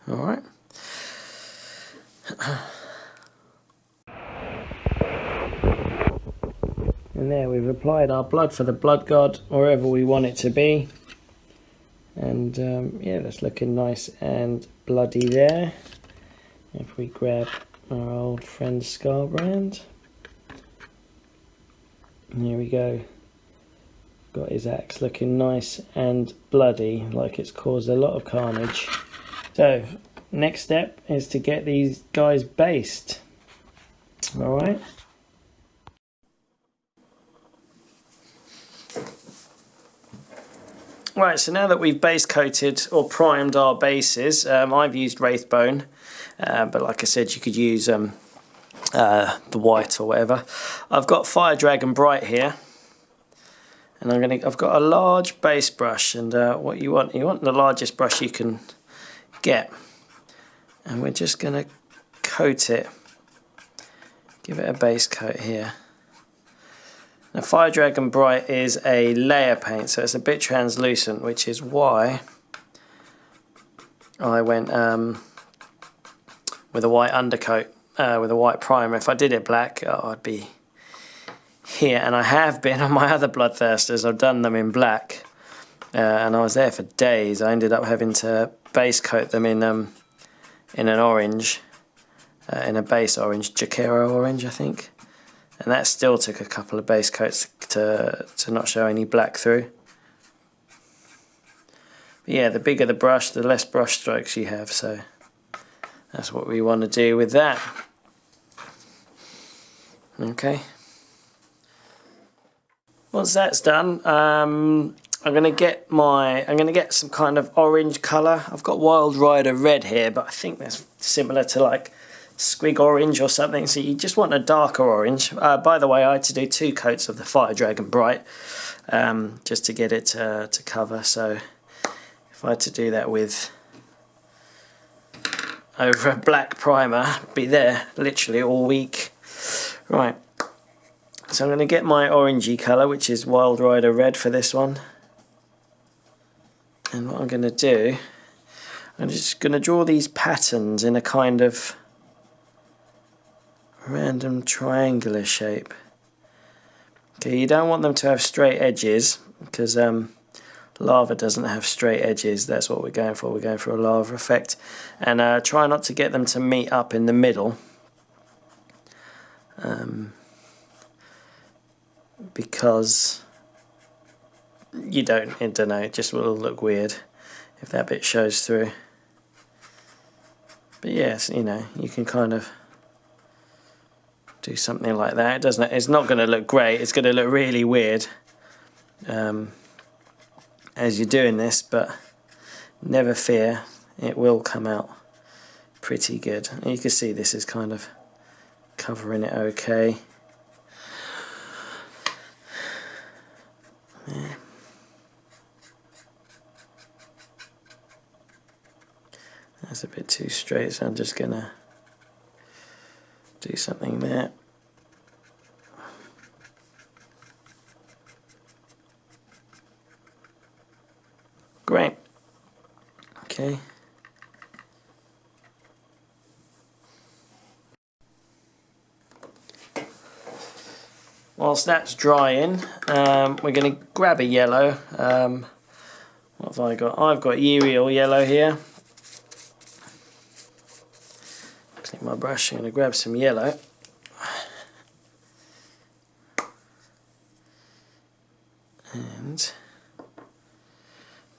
Alright. And there we've applied our blood for the blood god wherever we want it to be. And yeah, that's looking nice and bloody there. If we grab our old friend Skarbrand. And here we go. Got his axe looking nice and bloody, like it's caused a lot of carnage. So, next step is to get these guys based. Alright. Right, so now that we've base coated or primed our bases, I've used Wraithbone, but like I said, you could use the white or whatever. I've got Fire Dragon Bright here, and I've got a large base brush, and what you want the largest brush you can get, and we're just going to coat it, give it a base coat here. Now, Fire Dragon Bright is a layer paint, so it's a bit translucent, which is why I went with a white undercoat, with a white primer. If I did it black, I'd be here, and I have been on my other Bloodthirsters. I've done them in black, and I was there for days. I ended up having to base coat them in an orange, in a base orange, Jakero orange, I think. And that still took a couple of base coats to not show any black through. But yeah, the bigger the brush, the less brush strokes you have, so that's what we want to do with that. Okay. Once that's done, I'm gonna get some kind of orange colour. I've got Wild Rider Red here, but I think that's similar to like Squig Orange or something, so you just want a darker orange. By the way, I had to do 2 coats of the Fire Dragon Bright just to get it to cover, so if I had to do that with over a black primer, I'd be there literally all week. Right, so I'm going to get my orangey colour, which is Wild Rider Red for this one, and what I'm going to do, I'm just going to draw these patterns in a kind of random triangular shape. Okay, you don't want them to have straight edges, because lava doesn't have straight edges. That's what we're going for. We're going for a lava effect. And try not to get them to meet up in the middle, because I don't know, it just will look weird if that bit shows through. But yes, you know, you can kind of do something like that. It's not going to look great. It's going to look really weird as you're doing this, but never fear, it will come out pretty good. And you can see this is kind of covering it okay. Yeah. That's a bit too straight, so I'm just going to do something there. Great. Okay. Whilst that's drying, we're going to grab a yellow. What have I got? I've got Yriel Yellow here. Clean my brush. I'm going to grab some yellow. And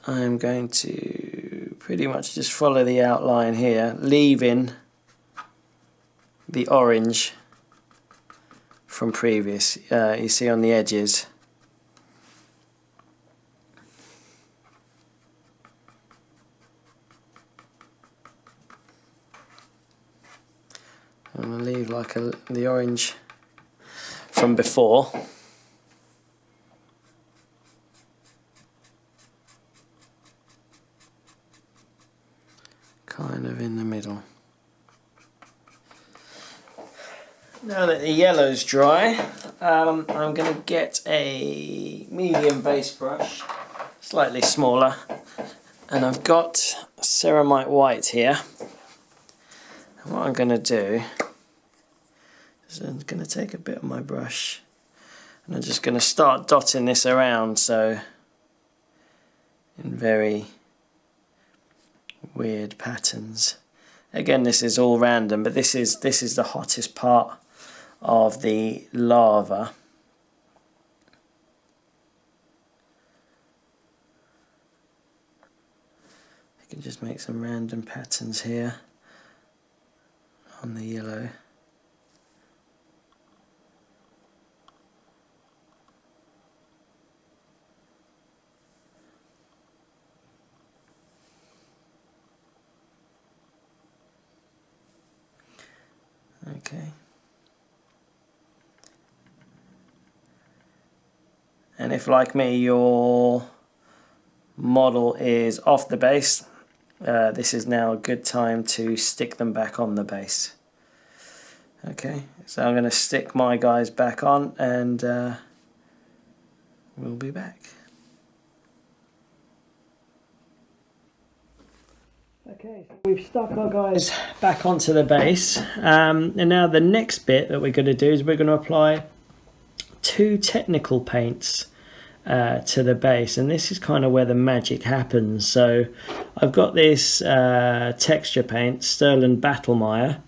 I'm going to pretty much just follow the outline here, leaving the orange from previous, you see on the edges. I'm going to leave like the orange from before. Kind of in the middle. Now that the yellow's dry, I'm going to get a medium base brush, slightly smaller, and I've got Ceramite White here. And what I'm going to do is I'm going to take a bit of my brush and I'm just going to start dotting this around, so in very weird patterns. Again, this is all random, but this is the hottest part of the lava. I can just make some random patterns here on the yellow. Okay. And if, like me, your model is off the base, this is now a good time to stick them back on the base. Okay, so I'm going to stick my guys back on and we'll be back. Okay, so we've stuck our guys back onto the base, and now the next bit that we're going to do is we're going to apply 2 technical paints to the base, and this is kind of where the magic happens. So I've got this texture paint, Stirland Battlemire.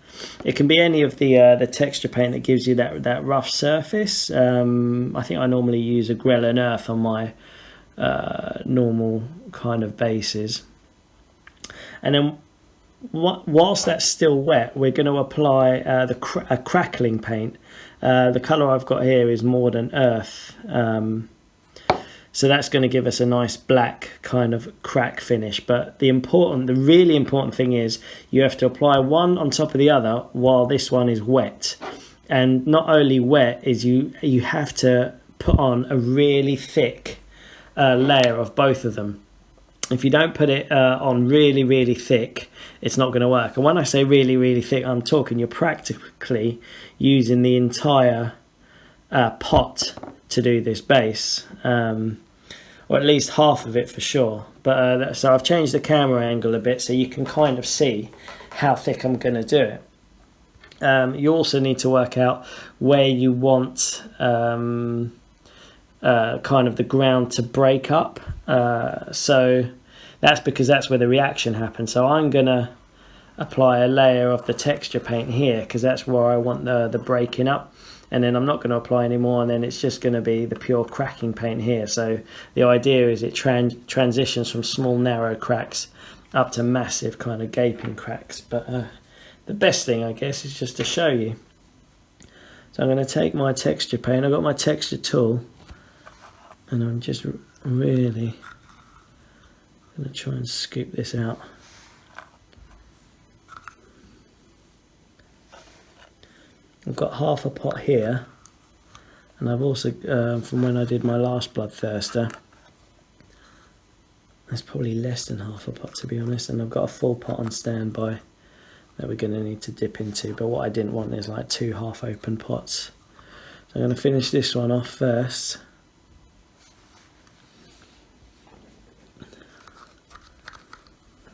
It can be any of the texture paint that gives you that rough surface. I think I normally use a Grell and Earth on my normal kind of bases. And then whilst that's still wet, we're going to apply a crackling paint. The colour I've got here is Modern Earth. So that's going to give us a nice black kind of crack finish. But the really important thing is you have to apply one on top of the other while this one is wet. And not only wet, is you have to put on a really thick layer of both of them. If you don't put it on really, really thick, it's not going to work. And when I say really, really thick, I'm talking you're practically using the entire pot to do this base, or at least half of it for sure. But so I've changed the camera angle a bit so you can kind of see how thick I'm going to do it. You also need to work out where you want kind of the ground to break up. So that's because that's where the reaction happens. So I'm going to apply a layer of the texture paint here because that's where I want the breaking up. And then I'm not going to apply any more, and then it's just going to be the pure cracking paint here. So the idea is it transitions from small narrow cracks up to massive kind of gaping cracks. But the best thing, I guess, is just to show you. So I'm going to take my texture paint. I've got my texture tool, and I'm just really going to try and scoop this out. I've got half a pot here, and I've also, from when I did my last Bloodthirster, there's probably less than half a pot to be honest, and I've got a full pot on standby that we're going to need to dip into, but what I didn't want is like 2 half open pots. So I'm going to finish this one off first.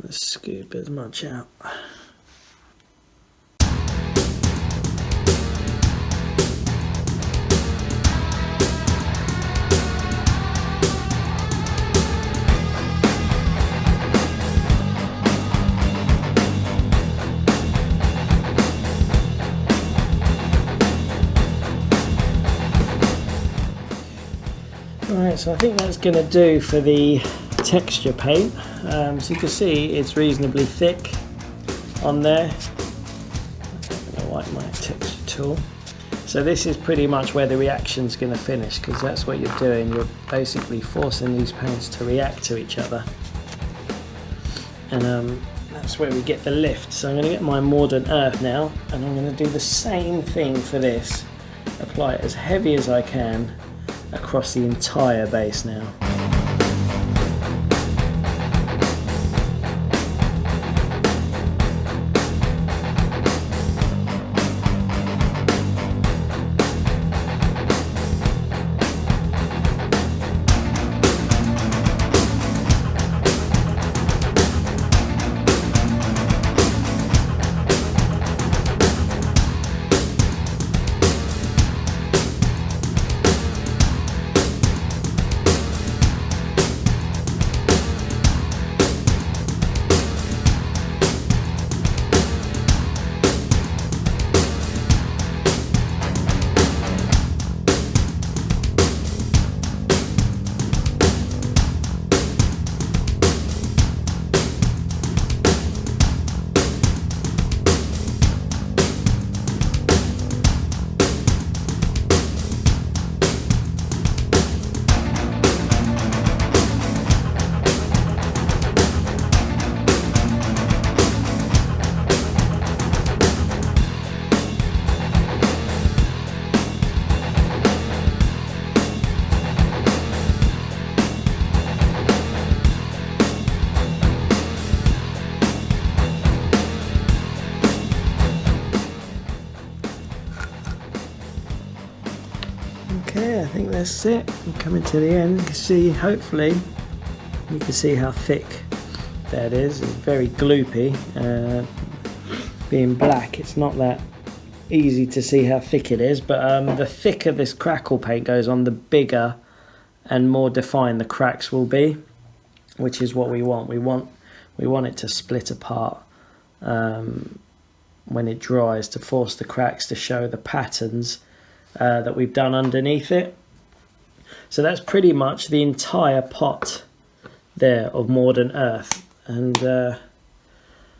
Let's scoop as much out. Right, so I think that's going to do for the texture paint. So you can see it's reasonably thick on there. I'm going to wipe my texture tool. So this is pretty much where the reaction's going to finish, because that's what you're doing. You're basically forcing these paints to react to each other. And That's where we get the lift. So I'm going to get my Mordant Earth now, and I'm going to do the same thing for this. Apply it as heavy as I can across the entire base now. Okay, I think that's it. I'm coming to the end. You can see, hopefully, you can see how thick that is. It's very gloopy. Being black, it's not that easy to see how thick it is, but the thicker this crackle paint goes on, the bigger and more defined the cracks will be, which is what we want. We want it to split apart when it dries, to force the cracks to show the patterns that we've done underneath it. So that's pretty much the entire pot there of Mordant Earth, and yeah,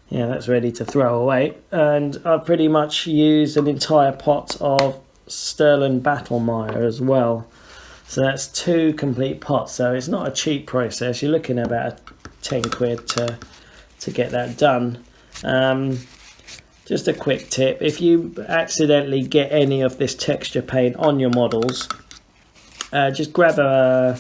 that's ready to throw away. And I've pretty much used an entire pot of Stirland Battlemire as well. So that's 2 complete pots. So it's not a cheap process. You're looking at about 10 quid to get that done. Just a quick tip: if you accidentally get any of this texture paint on your models, just grab a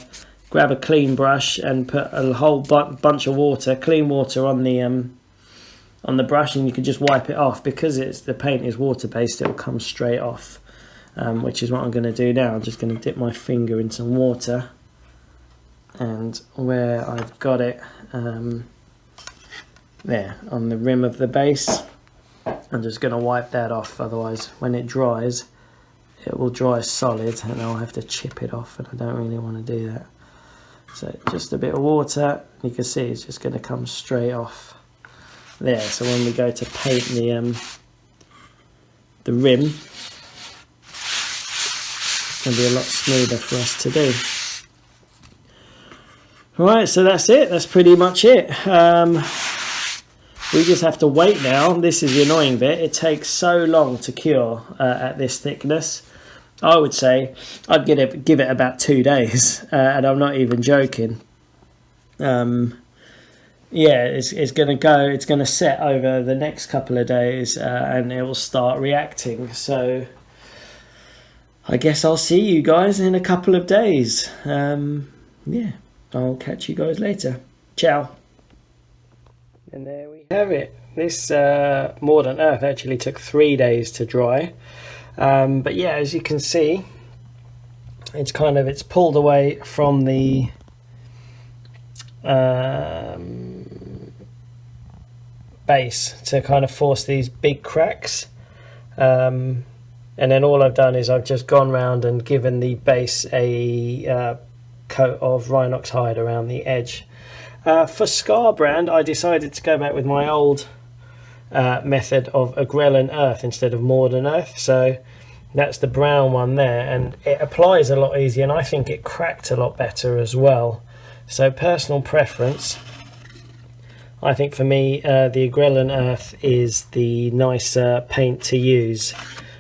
clean brush and put a whole bunch of water, clean water, on the brush, and you can just wipe it off. Because the paint is water based, it will come straight off, which is what I'm going to do now. I'm just going to dip my finger in some water, and where I've got it there on the rim of the base, I'm just going to wipe that off. Otherwise, when it dries, it will dry solid and I'll have to chip it off, and I don't really want to do that. So just a bit of water, you can see it's just going to come straight off there. So when we go to paint the rim, it's going to be a lot smoother for us to do. Right, so that's it. That's pretty much it. We just have to wait now. This is the annoying bit. It takes so long to cure at this thickness. I would say I'd give it about 2 days, and I'm not even joking. Yeah, it's going to go. It's going to set over the next couple of days, and it will start reacting. So I guess I'll see you guys in a couple of days. Yeah, I'll catch you guys later. Ciao. And there we have it. This Mordant Earth actually took 3 days to dry. But yeah, as you can see, it's pulled away from the base to kind of force these big cracks. And then all I've done is I've just gone round and given the base a coat of Rhinox Hide around the edge. For Skarbrand, I decided to go back with my old method of Yriel Earth instead of Mordant Earth. So that's the brown one there, and it applies a lot easier, and I think it cracked a lot better as well. So personal preference, I think for me the Yriel Earth is the nicer paint to use,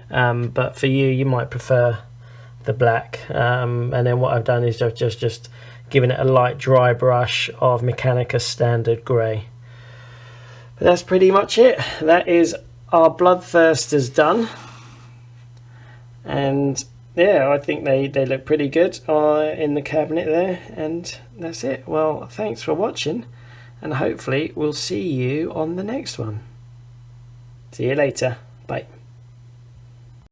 but for you might prefer the black. And then what I've done is I've just given it a light dry brush of Mechanicus Standard Grey. But that's pretty much it. That is our Bloodthirsters done. And yeah, I think they look pretty good in the cabinet there. And that's it. Well, thanks for watching. And hopefully we'll see you on the next one. See you later. Bye.